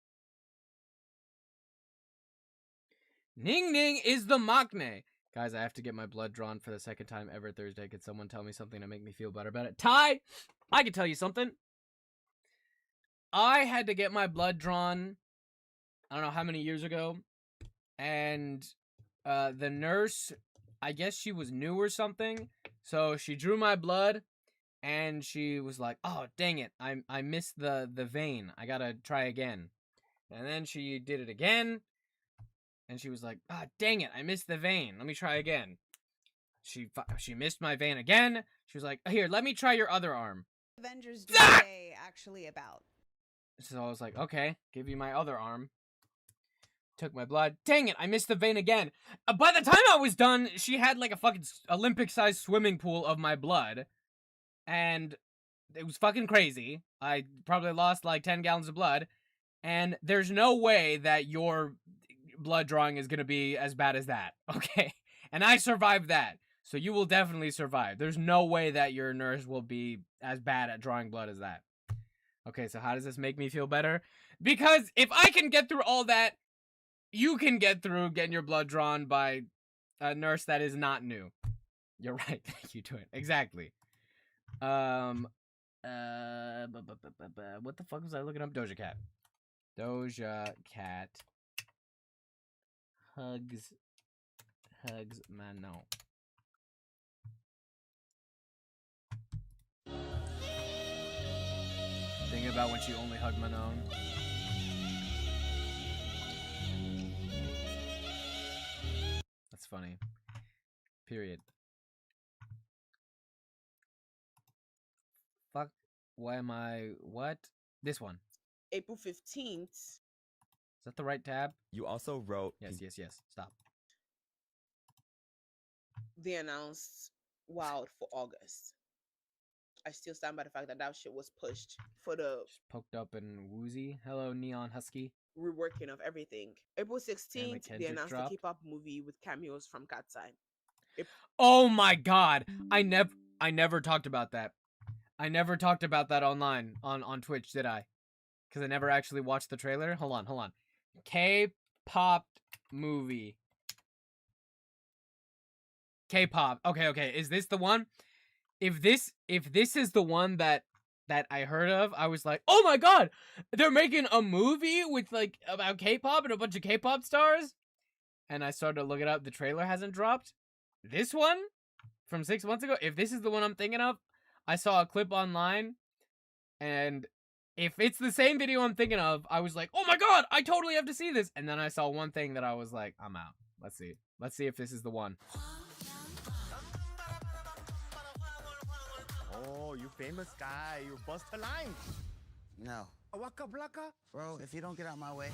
Ning Ning is the Maknae. Guys, I have to get my blood drawn for the second time ever Thursday. Could someone tell me something to make me feel better about it? Ty, I can tell you something. I had to get my blood drawn, I don't know how many years ago. And the nurse, I guess she was new or something. So she drew my blood. And she was like, oh, dang it. I missed the vein. I gotta try again. And then she did it again. And she was like, ah, dang it. I missed the vein. Let me try again. She missed my vein again. She was like, here, let me try your other arm. Avengers Doomsday actually about? So I was like, okay, give you my other arm. Took my blood. Dang it, I missed the vein again. By the time I was done, she had like a fucking Olympic-sized swimming pool of my blood. And it was fucking crazy. I probably lost like 10 gallons of blood. And there's no way that your blood drawing is going to be as bad as that. Okay? And I survived that. So you will definitely survive. There's no way that your nurse will be as bad at drawing blood as that. Okay, so how does this make me feel better? Because if I can get through all that, you can get through getting your blood drawn by a nurse that is not new. You're right. Thank you to it. Exactly. What the fuck was I looking up? Doja Cat. Doja Cat. Hugs Manon. Thinking about when she only hugged Manon. That's funny. Period. Fuck. Why am I... What? This one. April 15th. Is that the right tab? You also wrote... Yes. Stop. They announced Wild for August. I still stand by the fact that that shit was pushed for the... Just poked up and woozy. Hello, Neon Husky. Reworking of everything. April 16th, they announced the K-pop movie with cameos from Cat's Eye. Oh my god! I never talked about that. I never talked about that online on Twitch, did I? Because I never actually watched the trailer. Hold on. K-pop movie. K-pop. Okay. Is this the one? If this is the one that I heard of, I was like, oh my god, they're making a movie with like about K-pop and a bunch of K-pop stars. And I started to look it up. The trailer hasn't dropped. This one from 6 months ago. If this is the one I'm thinking of, I saw a clip online, and if it's the same video I'm thinking of, I was like, oh my god, I totally have to see this. And then I saw one thing that I was like, I'm out. Let's see if this is the one. Oh, you famous guy. You bust a line. No. Waka blaka. Bro, if you don't get out my way.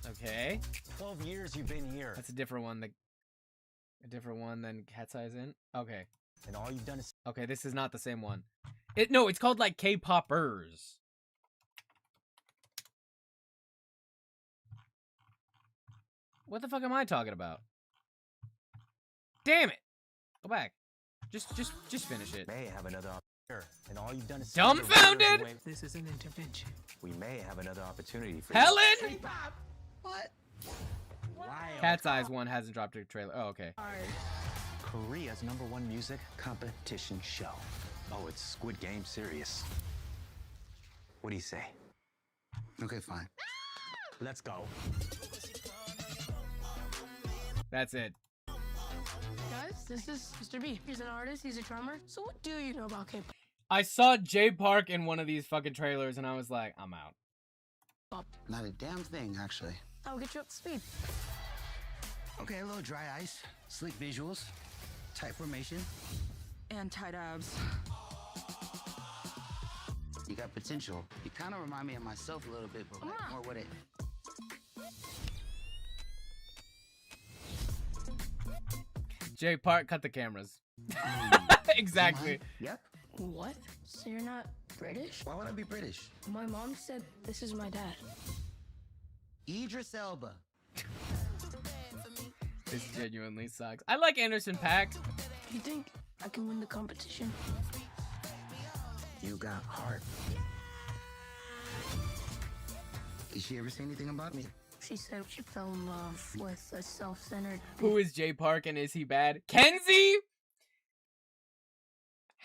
Okay. 12 years you've been here. That's a different one. A different one than Cat's Eye's in. Okay. And all you've done is... Okay, this is not the same one. No, it's called like K-popers. What the fuck am I talking about? Damn it! Go back. Just finish it. May have another opportunity. And all you've done is... Dumbfounded? This is an intervention. We may have another opportunity for Helen? K-pop? What? Cat's Eyes one hasn't dropped a trailer. Oh, okay. Korea's #1 music competition show. Oh, it's Squid Game serious. What do you say? Okay, fine. Let's go. That's it. Guys, this is Mr. B. He's an artist, he's a drummer. So what do you know about K-pop? I saw Jay Park in one of these fucking trailers and I was like, I'm out. Not a damn thing, actually. I'll get you up to speed. Okay, a little dry ice, sleek visuals, tight formation. And tight abs. You got potential. You kind of remind me of myself a little bit, but like more with it. Jay Park, cut the cameras. Exactly. Yep. What? So you're not British? Why would I be British? My mom said this is my dad. Idris Elba. This genuinely sucks. I like Anderson .Paak. You think I can win the competition? You got heart. Did she ever say anything about me? She said she fell in love with a self-centered... Who is Jay Park and is he bad? Kenzie!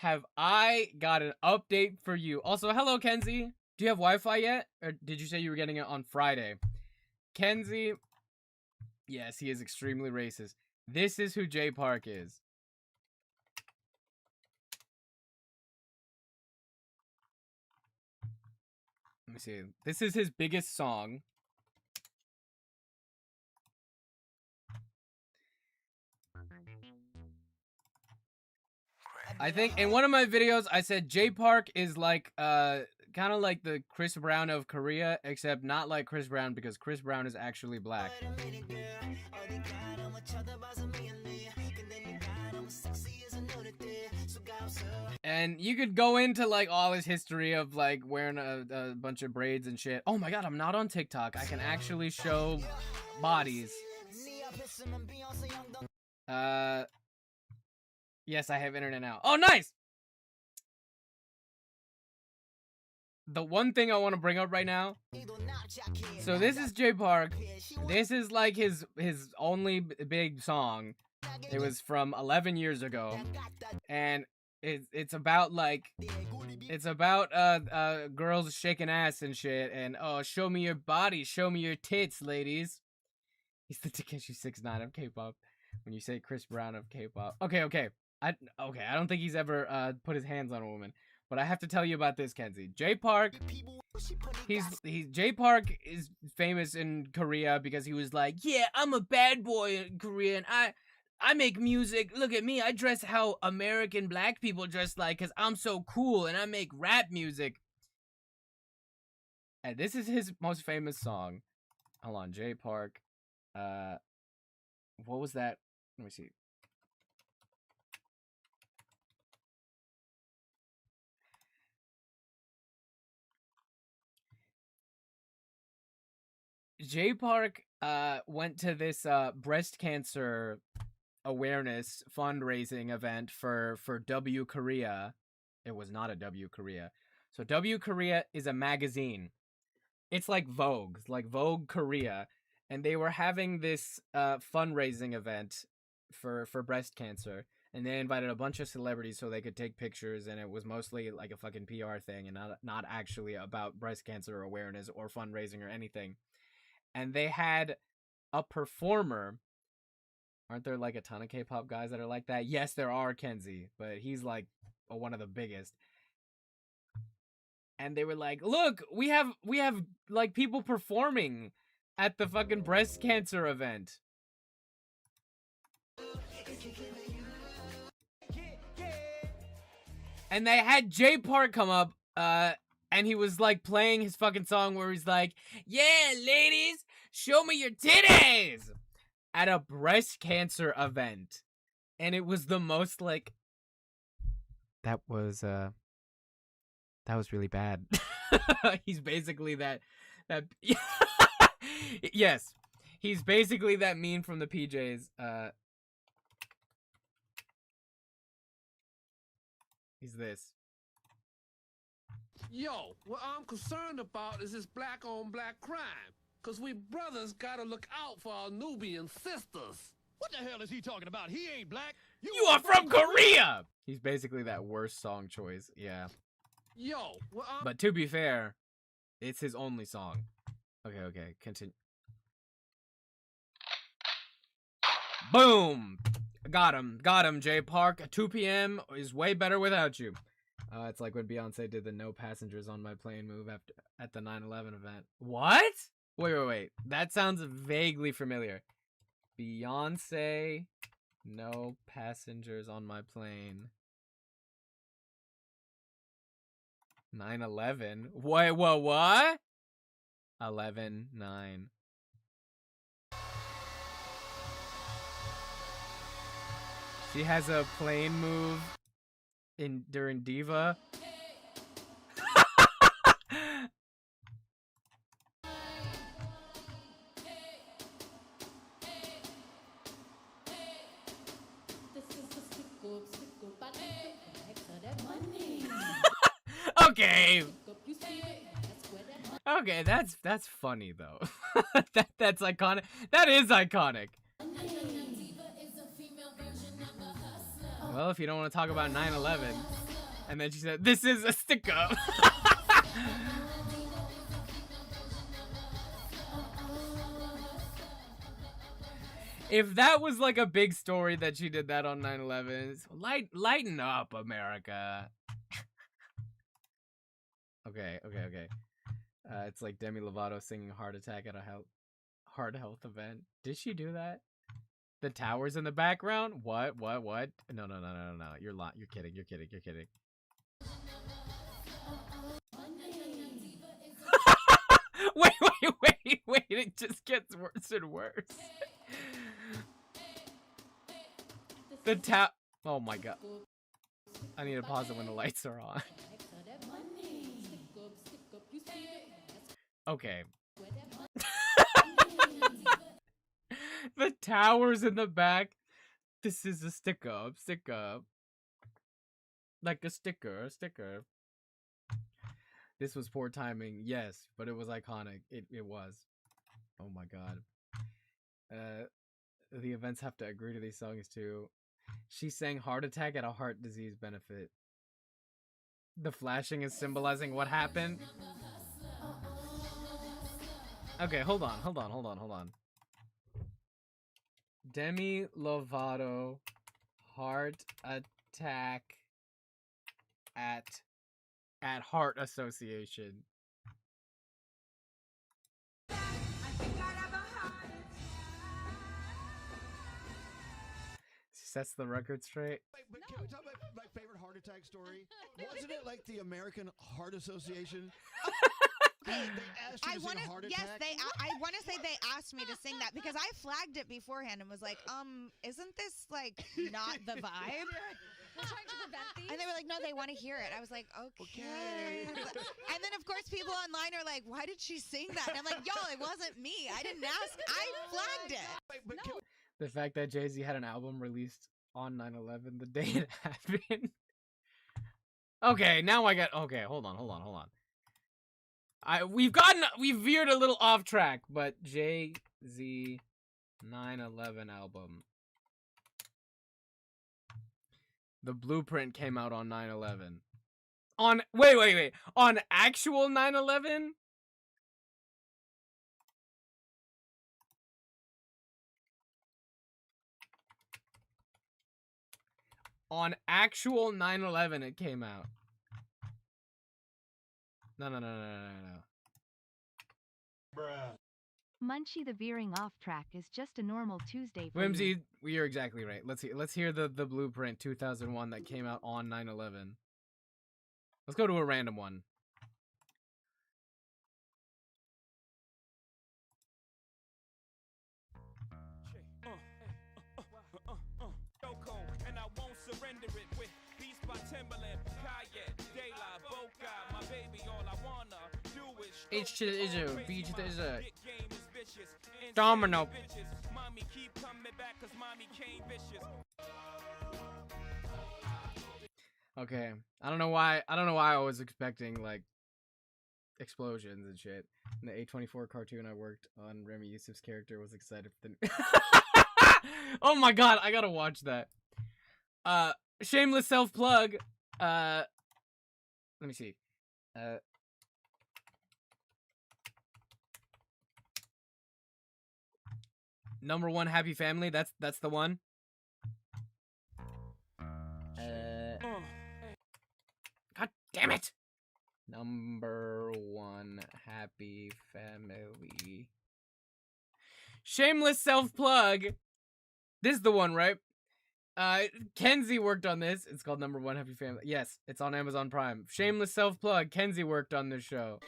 Have I got an update for you? Also, hello, Kenzie. Do you have Wi-Fi yet? Or did you say you were getting it on Friday? Kenzie. Yes, he is extremely racist. This is who Jay Park is. Let me see. This is his biggest song. I think in one of my videos, I said Jay Park is like, kind of like the Chris Brown of Korea, except not like Chris Brown because Chris Brown is actually black. And you could go into like all his history of like wearing a bunch of braids and shit. Oh my god, I'm not on TikTok. I can actually show bodies. Yes, I have internet now. Oh, nice! The one thing I want to bring up right now. So this is Jay Park. This is like his only big song. It was from 11 years ago. And it's about like, it's about girls shaking ass and shit. And oh, show me your body, show me your tits, ladies. He's the Takeshi 6ix9ine of K-pop. When you say Chris Brown of K-pop. Okay. I don't think he's ever put his hands on a woman, but I have to tell you about this, Kenzie. Jay Park, Jay Park is famous in Korea because he was like, yeah, I'm a bad boy in Korea, and I make music. Look at me, I dress how American black people dress like, cause I'm so cool, and I make rap music. And this is his most famous song. Hold on, Jay Park. What was that? Let me see. Jay Park went to this breast cancer awareness fundraising event for W Korea. It was not a W Korea. So W Korea is a magazine. It's like Vogue Korea, and they were having this fundraising event for breast cancer, and they invited a bunch of celebrities so they could take pictures, and it was mostly like a fucking PR thing and not actually about breast cancer awareness or fundraising or anything. And they had a performer. Aren't there like a ton of K-pop guys that are like that? Yes, there are, Kenzie, but he's like one of the biggest. And they were like, look, we have like people performing at the fucking breast cancer event. And they had Jay Park come up, and he was like playing his fucking song where he's like, yeah, ladies, show me your titties at a breast cancer event. And it was the most like, that was really bad. He's basically that yes, he's basically that meme from the PJs. He's this. Yo, what I'm concerned about is this black on black crime. Cause we brothers gotta look out for our Nubian sisters. What the hell is he talking about? He ain't black. You are from Korea! He's basically that worst song choice, yeah. Yo, what I'm... But to be fair, it's his only song. Okay, continue. Boom! Got him, Jay Park. 2 p.m. is way better without you. It's like when Beyonce did the "No Passengers on My Plane" move at the 9/11 event. What? Wait. That sounds vaguely familiar. Beyonce, "No Passengers on My Plane." 9/11. Wait, what? 11/9. She has a plane move during Diva. Okay. Okay, that's funny though. That's iconic. That is iconic. Well, if you don't want to talk about 9/11, and then she said, "This is a stick-up." If that was like a big story that she did that on 9/11, lighten up, America. Okay. It's like Demi Lovato singing "Heart Attack" at a heart health event. Did she do that? The towers in the background? What? No. You're kidding. Wait. It just gets worse and worse. Oh my god. I need to pause it when the lights are on. Okay. The towers in the back. This is a stick up. Like a sticker. This was poor timing, yes, but it was iconic. It was. Oh my god. The events have to agree to these songs too. She sang "Heart Attack" at a heart disease benefit. The flashing is symbolizing what happened. Okay, hold on. Demi Lovato, "Heart Attack" at Heart Association. Sets the record straight. But can we talk about my favorite heart attack story? Wasn't it like the American Heart Association? They asked you to sing a heart attack? Yes, I want to say they asked me to sing that because I flagged it beforehand and was like, isn't this like not the vibe? We're trying to prevent these. And they were like, no, they want to hear it. I was like, okay. And then, of course, people online are like, why did she sing that? And I'm like, y'all, it wasn't me. I didn't ask. I flagged it. The fact that Jay-Z had an album released on 9/11, the day it happened. Okay, now okay, hold on. We've veered a little off track, but Jay-Z 9/11 album. The Blueprint came out on 9/11. Wait. On actual 9/11? On actual 9/11 it came out. No. Bruh. Munchie, the veering off track is just a normal Tuesday for Whimsy, you're exactly right. Let's hear the Blueprint 2001 that came out on 9/11. Let's go to a random one. And I won't surrender it with Beats by Timberland, Kayet, Daylight, Boca, my baby, all I wanna do is H to the Izzo, B to the Izzo. Domino. Mommy keep coming back cause mommy came vicious. Okay. I don't know why I was expecting like explosions and shit. In the A24 cartoon I worked on, Remy Yusuf's character was excited for the oh my god, I gotta watch that. Shameless self-plug. Let me see. Number 1 Happy Family, that's the one. God Damn it! Number 1, Happy Family. Shameless self-plug. This is the one, right? Kenzie worked on this. It's called Number 1, Happy Family. Yes, it's on Amazon Prime. Shameless self-plug. Kenzie worked on this show.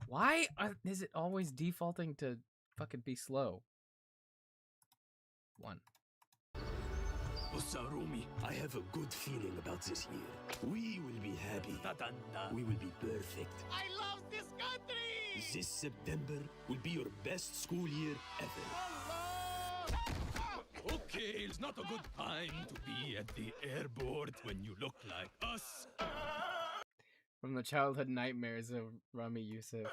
Why is it always defaulting to fucking be slow? 1. Osarumi, I have a good feeling about this year. We will be happy. We will be perfect. I love this country! This September will be your best school year ever. Okay, it's not a good time to be at the airport when you look like us. From the childhood nightmares of Rami Youssef.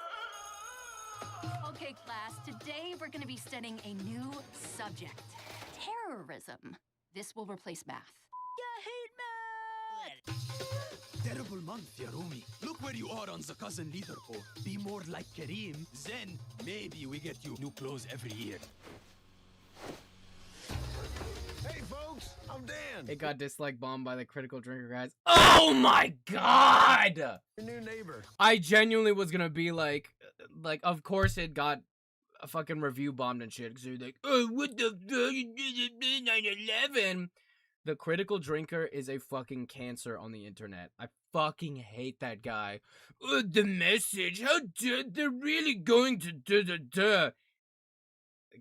Okay, class, today we're going to be studying a new subject. Terrorism. This will replace math. Yeah, hate math! Terrible month, Yarumi. Look where you are on the cousin leaderboard. Be more like Kareem, then maybe we get you new clothes every year. Hey, folks, I'm Dan. It got dislike bombed by the Critical Drinker guys. Oh my god! Your new neighbor. I genuinely was gonna be like, of course it got a fucking review bombed and shit. Because they're like, oh, what the fuck? 9/11. The Critical Drinker is a fucking cancer on the internet. I fucking hate that guy. The message, how they're really going to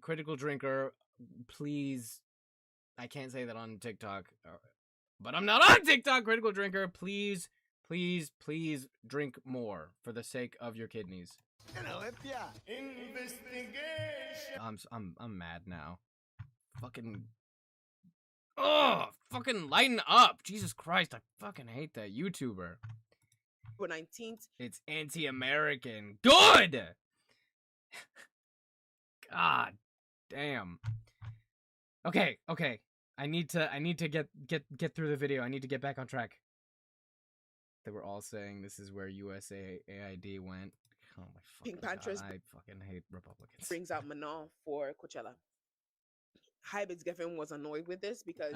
Critical Drinker, please. I can't say that on TikTok, but I'm not on TikTok. Critical Drinker, please, please, please drink more for the sake of your kidneys. You know it, yeah. Investigation. I'm mad now. Fucking. Oh, fucking lighten up. Jesus Christ, I fucking hate that YouTuber. 19th. It's anti-American. Good! God damn. Okay. I need to get through the video. I need to get back on track. They were all saying this is where USAID went. Oh my fucking Pink Panthers. God. I fucking hate Republicans. Brings out Manon for Coachella. HYBE's girlfriend was annoyed with this because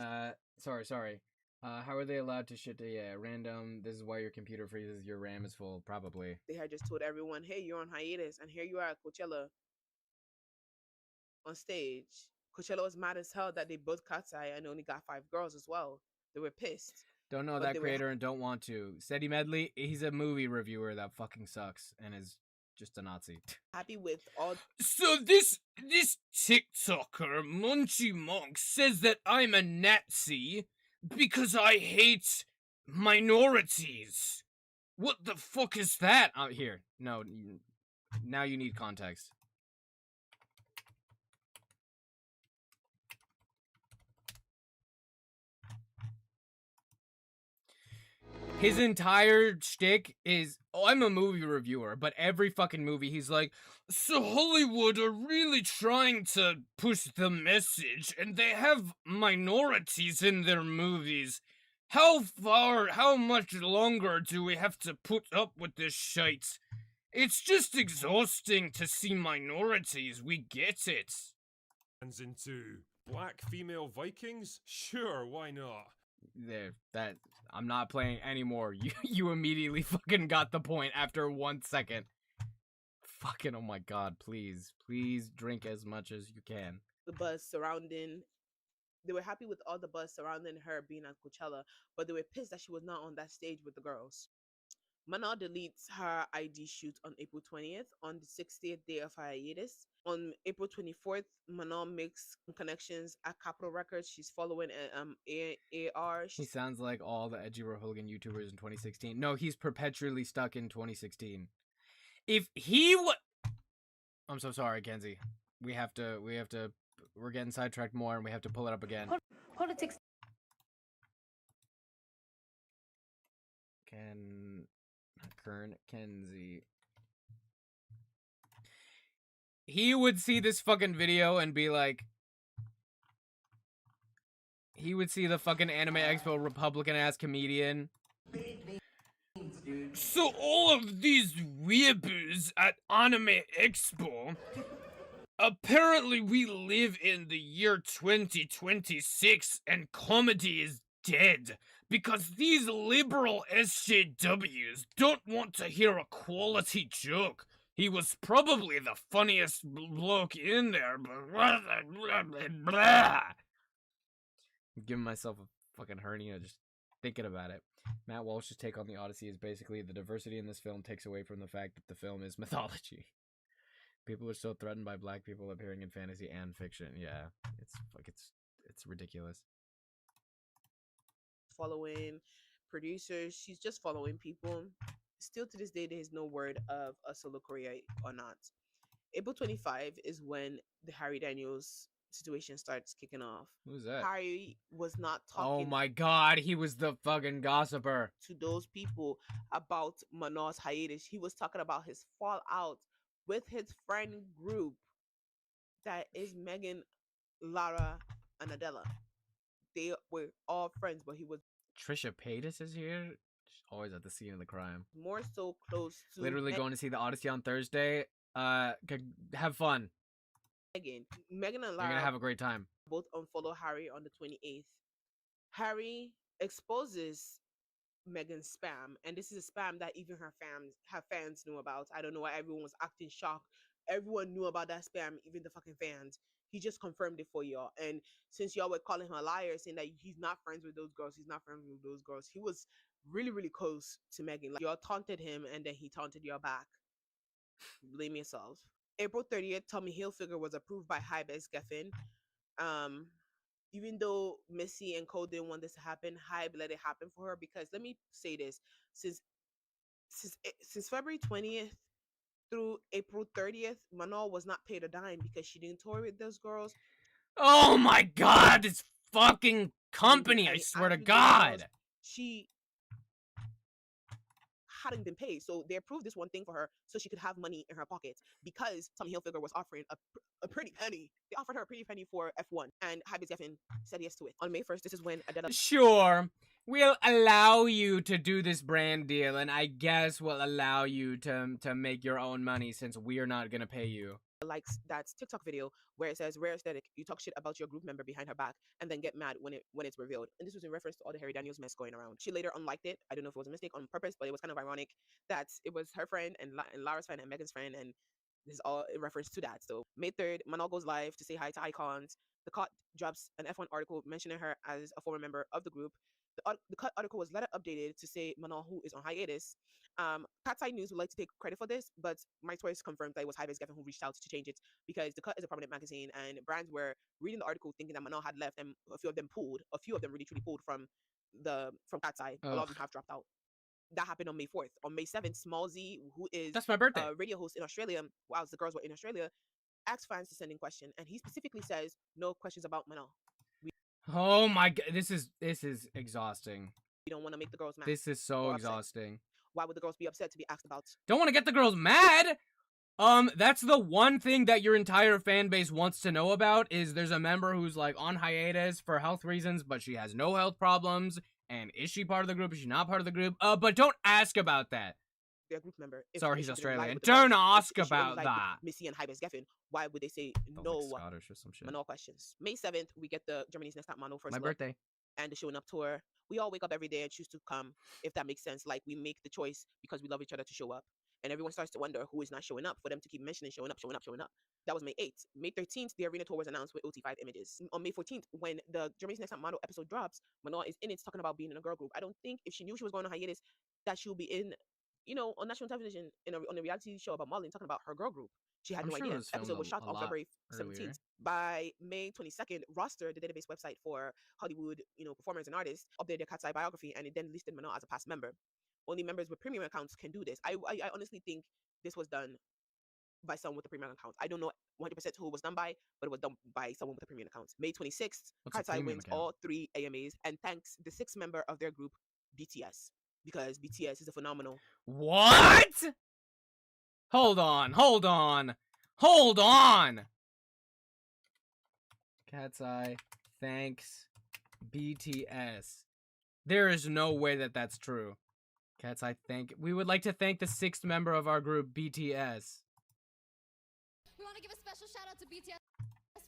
sorry. How are they allowed to shit to random? This is why your computer freezes. Your RAM is full, probably. They had just told everyone, "Hey, you're on hiatus," and here you are at Coachella on stage. Coachella was mad as hell that they both Katsai and only got 5 girls as well. They were pissed. Don't know that creator and don't want to. Steady Medley, he's a movie reviewer that fucking sucks and is just a Nazi. Happy with all. So this TikToker, Munchy Monk, says that I'm a Nazi because I hate minorities. What the fuck is that? Out here. No, now you need context. His entire shtick is, oh, I'm a movie reviewer, but every fucking movie he's like, so Hollywood are really trying to push the message, and they have minorities in their movies. How much longer do we have to put up with this shite? It's just exhausting to see minorities, we get it. And into black female Vikings? Sure, why not? That I'm not playing anymore. You immediately fucking got the point after 1 second. Fucking oh my god, please drink as much as you can. The buzz surrounding, they were happy with all the buzz surrounding her being at Coachella, but they were pissed that she was not on that stage with the girls. Manon deletes her ID shoot on April 20th, on the 60th day of her hiatus. On April 24th, Manon makes connections at Capitol Records. She's following AR. He sounds like all the edgy Republican YouTubers in 2016. No, he's perpetually stuck in 2016. If he would... I'm so sorry, Kenzie. We're getting sidetracked more and we have to pull it up again. Politics. Kern Kenzie. He would see this fucking video and be like... He would see the fucking Anime Expo Republican-ass comedian. So all of these weeaboos at Anime Expo... Apparently we live in the year 2026 and comedy is dead because these liberal SJWs don't want to hear a quality joke. He was probably the funniest bloke in there, but blah. I'm giving myself a fucking hernia just thinking about it. Matt Walsh's take on the Odyssey is basically the diversity in this film takes away from the fact that the film is mythology. People are still threatened by black people appearing in fantasy and fiction. Yeah, it's ridiculous. Following producers, she's just following people. Still to this day, there is no word of a solo career or not. April 25 is when the Harry Daniels situation starts kicking off. Who's that? Harry was not Oh talking my god, he was the fucking gossiper. to those people about Manaw's hiatus. He was talking about his fallout with his friend group that is Megan, Lara, and Adela. They were all friends, but he was Trisha Paytas is here. She's always at the scene of the crime. more so close to Literally going to see the Odyssey on Thursday. Have fun. Megan. Megan and You're Lara gonna have a great time. both unfollow Harry on the 28th. Harry exposes Megan's spam, and this is a spam that even her fans knew about. I don't know why everyone was acting shocked. Everyone knew about that spam, even the fucking fans. He just confirmed it for y'all. And since y'all were calling him a liar, saying that he's not friends with those girls, he was really, really close to Megan. Like, y'all taunted him, and then he taunted y'all back. Blame yourself. April 30th, Tommy Hilfiger was approved by HYBE as Geffen. Even though Missy and Cole didn't want this to happen, HYBE let it happen for her, because let me say this: since February 20th through April 30th, Manal was not paid a dime because she didn't tour with those girls. Oh my god, this fucking company, I swear to God. She hadn't been paid, so they approved this one thing for her so she could have money in her pocket, because Tommy Hilfiger was offering a pretty penny. They offered her a pretty penny for F1, and HYBE Geffen said yes to it. On May 1st, this is when Adela... Sure, we'll allow you to do this brand deal, and I guess we'll allow you to make your own money since we're not gonna pay you. likes that TikTok video where it says, "Rare aesthetic, you talk shit about your group member behind her back and then get mad when it's revealed." And this was in reference to all the Harry Daniels mess going around. She later unliked it. I don't know if it was a mistake on purpose, but it was kind of ironic that it was her friend and Lara's friend and Megan's friend, and this is all in reference to that. So May 3rd, Manal goes live to say hi to icons. The Cut drops an F1 article mentioning her as a former member of the group. The Cut article was later updated to say Manal, who is on hiatus. Cat's Eye News would like to take credit for this, but my source confirmed that it was HYBE Geffen who reached out to change it, because The Cut is a prominent magazine, and brands were reading the article thinking that Manal had left, and a few of them really truly pulled from Cat's Eye. A lot of them have dropped out. That happened on May 4th. On May 7th, Small Z, who is That's my birthday. A radio host in Australia, whilst the girls were in Australia, asked fans to send in questions, and he specifically says no questions about Manal. Oh my god, this is exhausting. We don't want to make the girls mad. This is so exhausting. Why would the girls be upset to be asked about? Don't want to get the girls mad. That's the one thing that your entire fan base wants to know about, is there's a member who's like on hiatus for health reasons, but she has no health problems. And is she part of the group? Is she not part of the group? But don't ask about that. Their group member. Sorry, he's Australian. Don't ask about that. Missy and HYBE Geffen. Why would they say no? Like Scottish or some shit. Manal questions. May 7th, we get the Germany's Next Top Model first. My birthday. And the Showing Up tour. We all wake up every day and choose to come, if that makes sense. Like, we make the choice because we love each other to show up. And everyone starts to wonder who is not showing up for them to keep mentioning showing up. That was May 8th. May 13th, the arena tour was announced with OT5 images. On May 14th, when the Germany's Next Top Model episode drops, Manal is in it talking about being in a girl group. I don't think if she knew she was going on hiatus that she would be in, on national television on a reality show about modeling talking about her girl group. She had no idea. The episode was shot on February 17th. By May 22nd, Roster, the database website for Hollywood, performers and artists, updated their Cat's Eye biography, and it then listed Manal as a past member. Only members with premium accounts can do this. I honestly think this was done by someone with a premium account. I don't know 100% who it was done by, but it was done by someone with a premium account. May 26th, Cat's Eye wins all 3 AMAs and thanks the 6th member of their group, BTS, because BTS is a phenomenal. What? Hold on. Cat's Eye thanks BTS. There is no way that that's true. Cat's Eye we would like to thank the 6th member of our group, BTS. We want to give a special shout out to BTS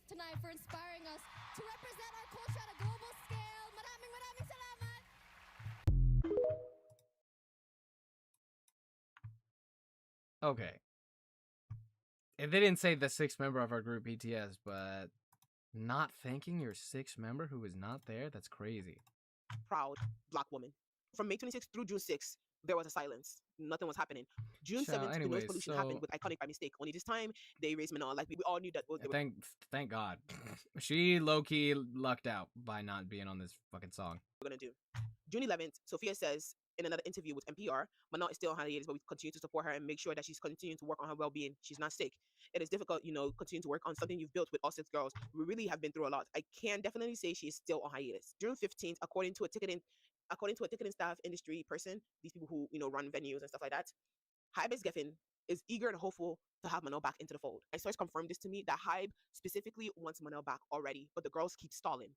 tonight for inspiring us to represent our culture at a global scale. Maraming salamat! Okay. They didn't say the sixth member of our group BTS, but not thanking your sixth member who is not there? That's crazy. Proud black woman. From May 26th through June 6th, there was a silence. Nothing was happening. June 7th, the noise pollution happened with Iconic by mistake. Only this time, they raised Manon. Like, we all knew that. Thank God. She low-key lucked out by not being on this fucking song. We're gonna do. June 11th, Sophia says in another interview with NPR, Manon is still on hiatus, but we continue to support her and make sure that she's continuing to work on her well-being. She's not sick. It is difficult, continue to work on something you've built with all six girls. We really have been through a lot. I can definitely say she is still on hiatus. June 15th, according to a ticketing staff industry person, these people who run venues and stuff like that, HYBE Geffen is eager and hopeful to have Manon back into the fold. My source confirmed this to me that HYBE specifically wants Manon back already, but the girls keep stalling.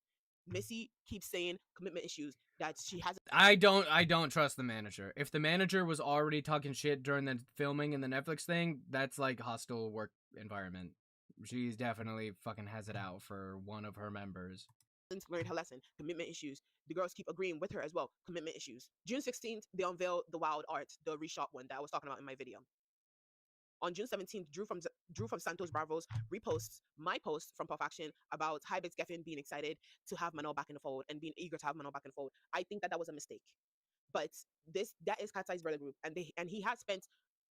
Missy keeps saying commitment issues, that she has. I don't trust the manager. If the manager was already talking shit during the filming and the Netflix thing, that's like hostile work environment. She's definitely fucking has it out for one of her members. Learned her lesson. Commitment issues. The girls keep agreeing with her as well. Commitment issues. June 16th, they unveiled the Wild Art, the reshot one that I was talking about in my video. On June 17th, Drew from Santos Bravos reposts my post from Puff Action about HYBE Geffen being excited to have Manon back in the fold and being eager to have Manon back in the fold. I think that was a mistake, but that is Katsai's brother group, and he has spent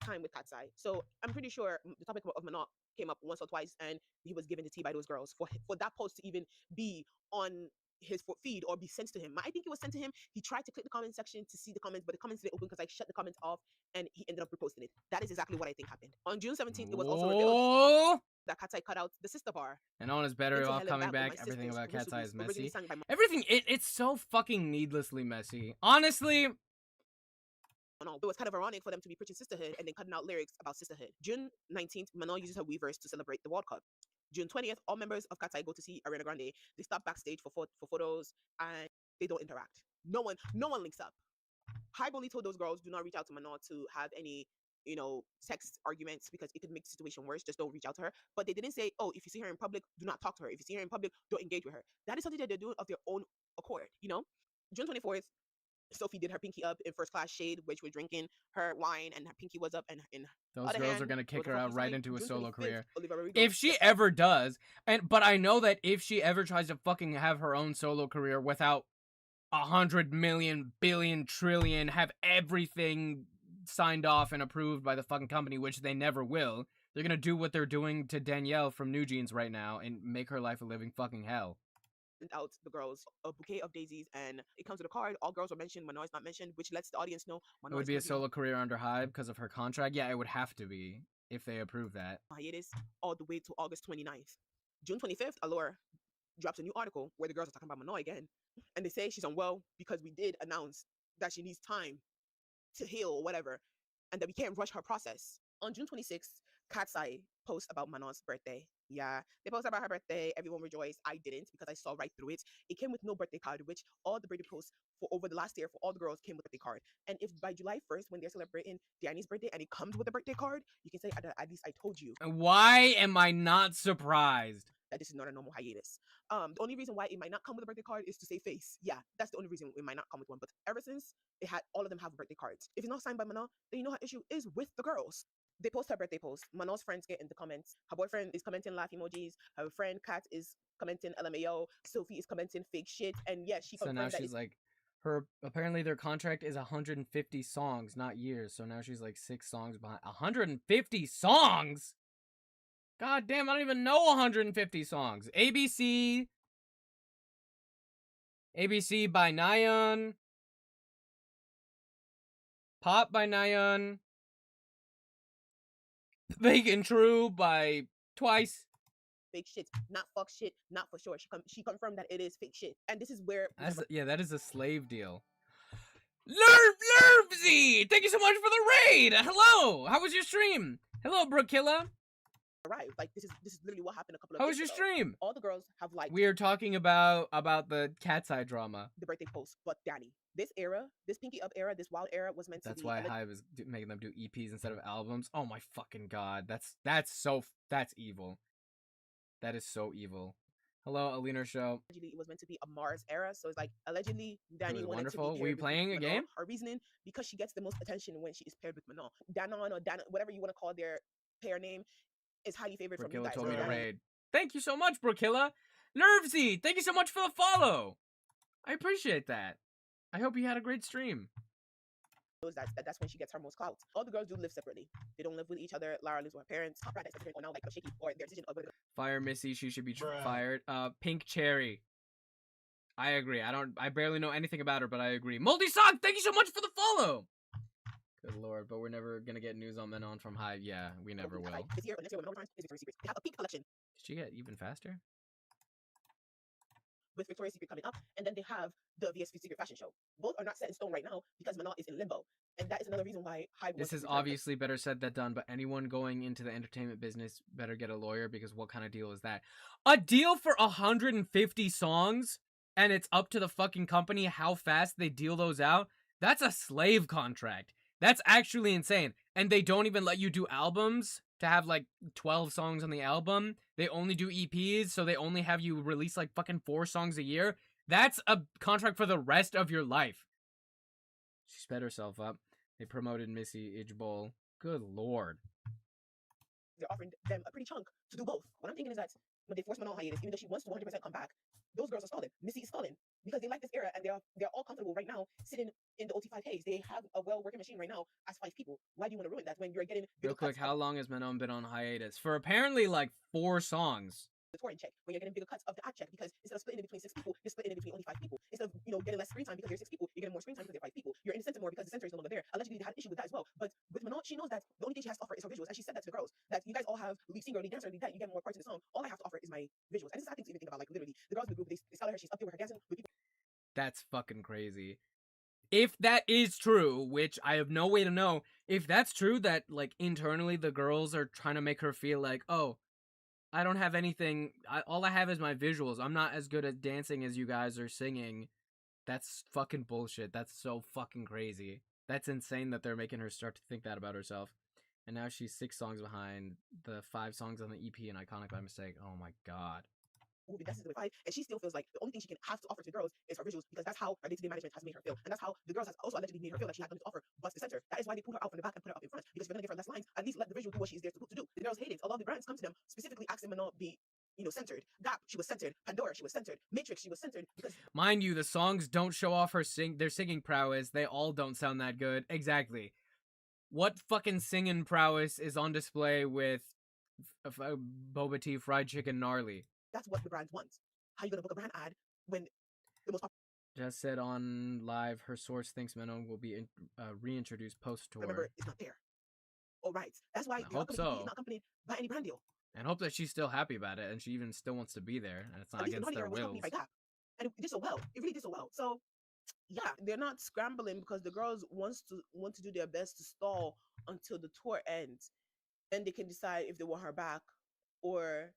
time with Katsai, so I'm pretty sure the topic of Manon came up once or twice, and he was given the tea by those girls for that post to even be on his feed or be sent to him. I think it was sent to him. He tried to click the comment section to see the comments, but the comments didn't open because I shut the comments off, and he ended up reposting it. That is exactly what I think happened. On June 17th, it was also revealed that Katsai cut out the sister bar. And on is better off coming back. Everything about Katsai is messy. Everything, it's so fucking needlessly messy. Honestly. No, it was kind of ironic for them to be preaching sisterhood and then cutting out lyrics about sisterhood. June 19th, Manon uses her Weavers to celebrate the World Cup. June 20th, all members of Katsai go to see Ariana Grande. They stop backstage for photos and they don't interact. No one links up. HYBE only told those girls, do not reach out to Manon to have any, sex arguments because it could make the situation worse. Just don't reach out to her. But they didn't say, oh, if you see her in public, do not talk to her. If you see her in public, don't engage with her. That is something that they're doing of their own accord, June 24th, Sophie did her pinky up in First Class Shade, which was drinking her wine, and her pinky was up. And in those girls are gonna kick her out right into a solo career Rodrigo, if she ever does. But I know that if she ever tries to fucking have her own solo career without 100 million billion trillion, have everything signed off and approved by the fucking company, which they never will, they're gonna do what they're doing to Danielle from New Jeans right now and make her life a living fucking hell. Out the girls a bouquet of daisies, and it comes with a card. All girls are mentioned, Manon is not mentioned, which lets the audience know Manon it would be a solo career under HYBE because of her contract. Yeah, it would have to be if they approve that. Hiatus all the way to August 29th. June 25th, Allure drops a new article where the girls are talking about Manon again, and they say she's unwell because we did announce that she needs time to heal or whatever, and that we can't rush her process. On June 26th, Katsai posts about Manon's birthday. Yeah, they posted about her birthday. Everyone rejoiced. I didn't because I saw right through it. It came with no birthday card, which all the birthday posts for over the last year for all the girls came with a birthday card. And if by July 1st, when they're celebrating Danny's birthday and it comes with a birthday card, you can say, at least I told you. Why am I not surprised? That this is not a normal hiatus. The only reason why it might not come with a birthday card is to save face. Yeah, that's the only reason it might not come with one. But ever since it had, all of them have birthday cards. If it's not signed by Manon, then you know her issue is with the girls. They post her birthday post. Manon's friends get in the comments. Her boyfriend is commenting laugh emojis. Her friend Kat is commenting LMAO. Sophie is commenting fake shit. And yeah, she. So now she's like, apparently their contract is 150 songs, not years. So now she's like 6 songs behind. 150 songs. God damn, I don't even know 150 songs. ABC by Nayeon. Pop by Nayeon. Fake and True by Twice. Fake shit, not fuck shit, not for sure. She confirmed that it is fake shit, and this is where that is a slave deal. Lervzy, thank you so much for the raid. Hello, how was your stream? Hello, Brookilla. Arrived. Like this is literally what happened a couple of How days was your ago. stream? All the girls have liked. We are talking about the Katsai drama. The birthday post, but Danny, this era, this Pinky Up era, this Wild era was meant to be. That's why HYBE is making them do EPs instead of albums. Oh my fucking god, that's evil. That is so evil. Hello, Alina Show. Allegedly, it was meant to be a Mars era, so it's like allegedly Danny was wanted wonderful. to be Were you paired playing with a Manon. game? Her reasoning, because she gets the most attention when she is paired with Manon. Danon or Dan, whatever you want to call their pair name, is highly favored from you Brookilla guys. told me to Right? raid. Thank you so much, Brookilla. Nervesy, thank you so much for the follow. I appreciate that. I hope you had a great stream. That's when she gets her most clout. All the girls do live separately. They don't live with each other. Lara lives with her parents. Hot Brad is different, or now like a shaky, or their decision of whether Fire Missy, she should be fired. Pink Cherry. I agree. I barely know anything about her, but I agree. Moldy Sock, thank you so much for the follow. Good lord, but we're never gonna get news on Manon from HYBE. Yeah, we never will. this year or next year when Manon returns is Victoria's Secret. They have a pink collection Did she get even faster? with Victoria's Secret coming up, and then they have the VS Secret fashion show. Both are not set in stone right now because Manon is in limbo, and that is another reason why HYBE. This is obviously better said than done, but anyone going into the entertainment business better get a lawyer, because what kind of deal is that? A deal for 150 songs, and it's up to the fucking company how fast they deal those out? That's a slave contract. That's actually insane. And they don't even let you do albums to have like 12 songs on the album. They only do EPs, so they only have you release like fucking 4 songs a year. That's a contract for the rest of your life. She sped herself up. They promoted Missy HYBE. Good lord. They're offering them a pretty chunk to do both. What I'm thinking is that when they force Manon on hiatus, even though she wants to 100% come back, those girls are stalling. Missy is stalling because they like this era and they're all comfortable right now sitting in the OT5Ks. They have a well-working machine right now as 5 people. Why do you want to ruin that when you're getting Real quick, how long has Manon been on hiatus? For apparently like 4 songs. the touring check, when you're getting bigger cuts of the ad check, because instead of splitting it between 6 people, you're splitting it between only 5 people. Instead of getting less screen time because you're 6 people, you're getting more screen time because they're 5 people. You're in the center more because the center is no longer there. Allegedly, they had an issue with that as well. But with Manon, she knows that the only thing she has to offer is her visuals, and she said that to the girls, that you guys all have lead singer, lead dancer, lead that, you get more parts in the song. All I have to offer is my visuals. And this is I think to even think about, like literally, the girls in the group, they tell her she's up there with her dancing with people. That's fucking crazy. If that is true, which I have no way to know, if that's true that like internally the girls are trying to make her feel like, oh, I don't have anything, all I have is my visuals. I'm not as good at dancing as you guys are singing. That's fucking bullshit. That's so fucking crazy. That's insane that they're making her start to think that about herself. And now she's 6 songs behind the 5 songs on the EP and Iconic by Mistake. Oh my god. Who dances with 5, and she still feels like the only thing she can have to offer to the girls is her visuals, because that's how her day-to-day management has made her feel, and that's how the girls has also allegedly made her feel like she had nothing to offer but the center. That is why they pull her out from the back and put her up in front, because if you're gonna give her less lines, at least let the visual do what she is there to do. The girls hate it. A lot of the brands come to them specifically asking Manon be, centered. Gap, she was centered. Pandora, she was centered. Matrix, she was centered. Because mind you, the songs don't show off their singing prowess. They all don't sound that good. Exactly. What fucking singing prowess is on display with Boba Tea, Fried Chicken, Gnarly? That's what the brands want. How you gonna book a brand ad when the most Just said on live, her source thinks Manon will be reintroduced post-tour. Remember, it's not there. All right. That's why I hope so. Is not accompanied by any brand deal. And hope that she's still happy about it, and she even still wants to be there, and it's not against their wills. And it did so well. It really did so well. So, yeah, they're not scrambling because the girls want to do their best to stall until the tour ends. Then they can decide if they want her back or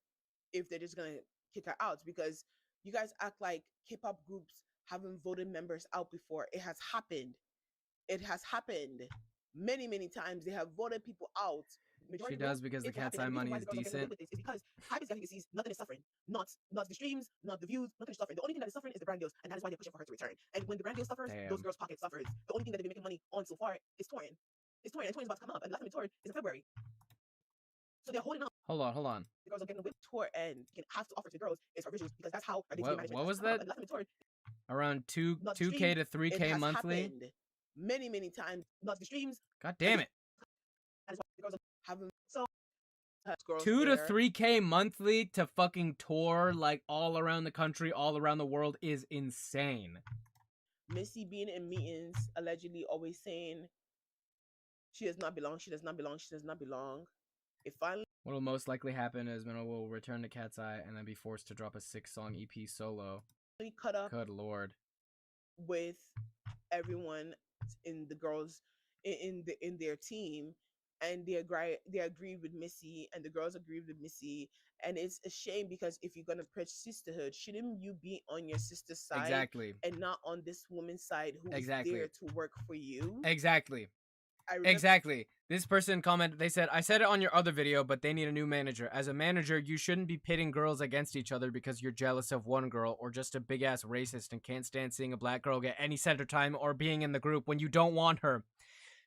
if they're just gonna kick her out, because you guys act like K-pop groups haven't voted members out before. It has happened. It has happened many, many times. They have voted people out. She does, because the Cat's Eye money is decent. It's because HYBE is getting to see nothing is suffering. Not the streams, not the views, nothing is suffering. The only thing that is suffering is the brand deals, and that is why they're pushing for her to return. And when the brand deal suffers, those girls' pocket suffers. The only thing that they've been making money on so far is touring. It's touring, and touring is about to come up, and the last time we toured is in February. So they're holding on. Hold on. The girls are getting a whip tour, and you can have to offer to the girls is her visuals, because that's how her What was that? Around 2K to 3K monthly? Many, many times. Not the streams. God damn it. That is why the girls are having so 2 to 3K monthly to fucking tour like all around the country, all around the world is insane. Missy being in meetings, allegedly always saying she does not belong, she does not belong, she does not belong. It finally. What will most likely happen is Manon will return to Cat's Eye and then be forced to drop a 6-song EP solo. Cut up. Good lord. With everyone in the girls in their team, and they agreed with Missy, and the girls agreed with Missy, and it's a shame, because if you're gonna preach sisterhood, shouldn't you be on your sister's side? Exactly. And not on this woman's side who is there to work for you? Exactly. This person commented, they said, I said it on your other video, but they need a new manager. As a manager, you shouldn't be pitting girls against each other because you're jealous of one girl or just a big-ass racist and can't stand seeing a black girl get any center time or being in the group when you don't want her.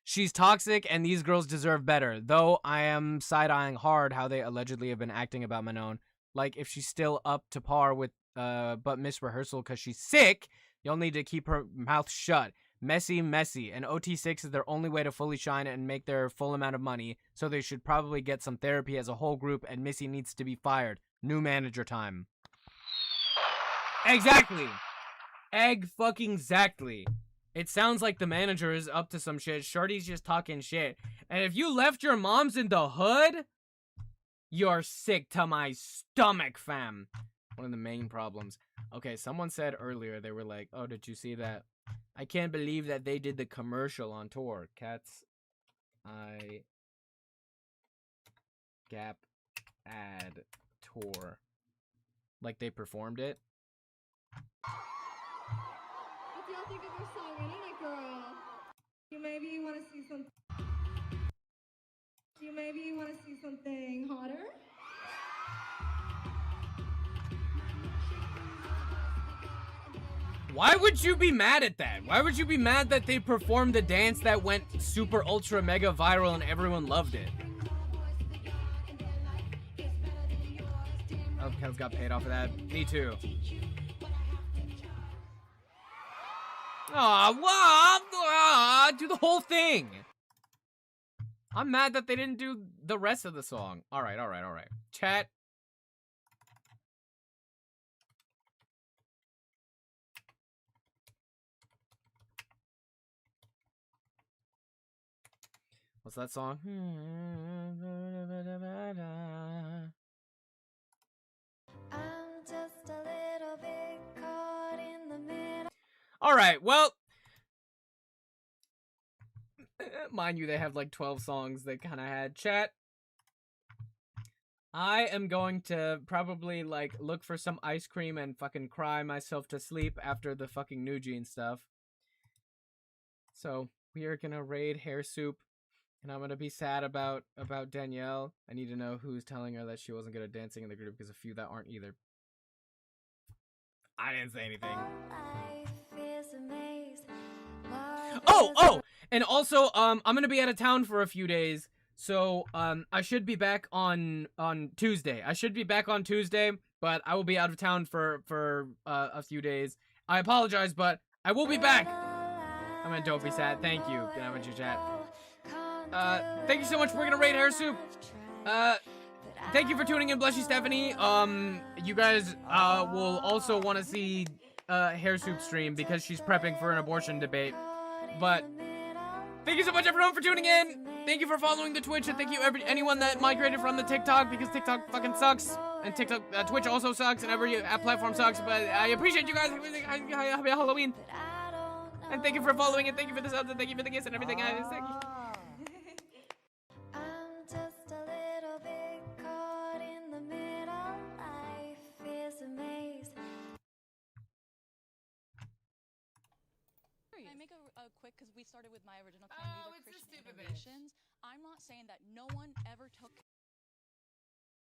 She's toxic and these girls deserve better, though I am side-eyeing hard how they allegedly have been acting about Manon. Like, if she's still up to par with, but miss rehearsal because she's sick, you'll need to keep her mouth shut. Messy, and OT6 is their only way to fully shine and make their full amount of money, so they should probably get some therapy as a whole group, and Missy needs to be fired. New manager time. Exactly. Egg-fucking-zactly. It sounds like the manager is up to some shit. Shorty's just talking shit. And if you left your moms in the hood, you're sick to my stomach, fam. One of the main problems. Okay, someone said earlier, they were like, oh, did you see that? I can't believe that they did the commercial on tour. Cat's Eye Gap ad tour. Like they performed it. What do y'all think of our song, Anita Girl? Maybe you want to see some. Maybe you want to see something hotter. Why would you be mad at that? Why would you be mad that they performed the dance that went super ultra mega viral and everyone loved it? Oh, Kel's got paid off of that. Me too. Aw, do the whole thing. I'm mad that they didn't do the rest of the song. Alright. Chat. What's that song? I'm just a little bit caught in the middle. Alright, well. Mind you, they have like 12 songs they kind of had. Chat. I am going to probably like look for some ice cream and fucking cry myself to sleep after the fucking New Jeans stuff. So we are gonna raid Hair Soup. And I'm gonna be sad about Danielle. I need to know who's telling her that she wasn't good at dancing in the group, because a few that aren't either. I didn't say anything. Oh! And also, I'm gonna be out of town for a few days, so I should be back on Tuesday. But I will be out of town for a few days. I apologize, but I will be back. I mean, don't be sad. Thank you. Can I have your chat? Thank you so much. We're gonna raid Hair Soup. Thank you for tuning in. Bless you, Stephanie. You guys, will also want to see, Hair Soup stream because she's prepping for an abortion debate. But, thank you so much, everyone, for tuning in. Thank you for following the Twitch, and thank you anyone that migrated from the TikTok, because TikTok fucking sucks. And Twitch also sucks, and every platform sucks, but I appreciate you guys. Happy Halloween. And thank you for following, and thank you for the subs, and thank you for the gifts and everything. Thank you. I'm just a little bit caught in the middle. Life is a maze. Can I make a quick, because we started with my original claim, we were Christian innovations. I'm not saying that no one ever took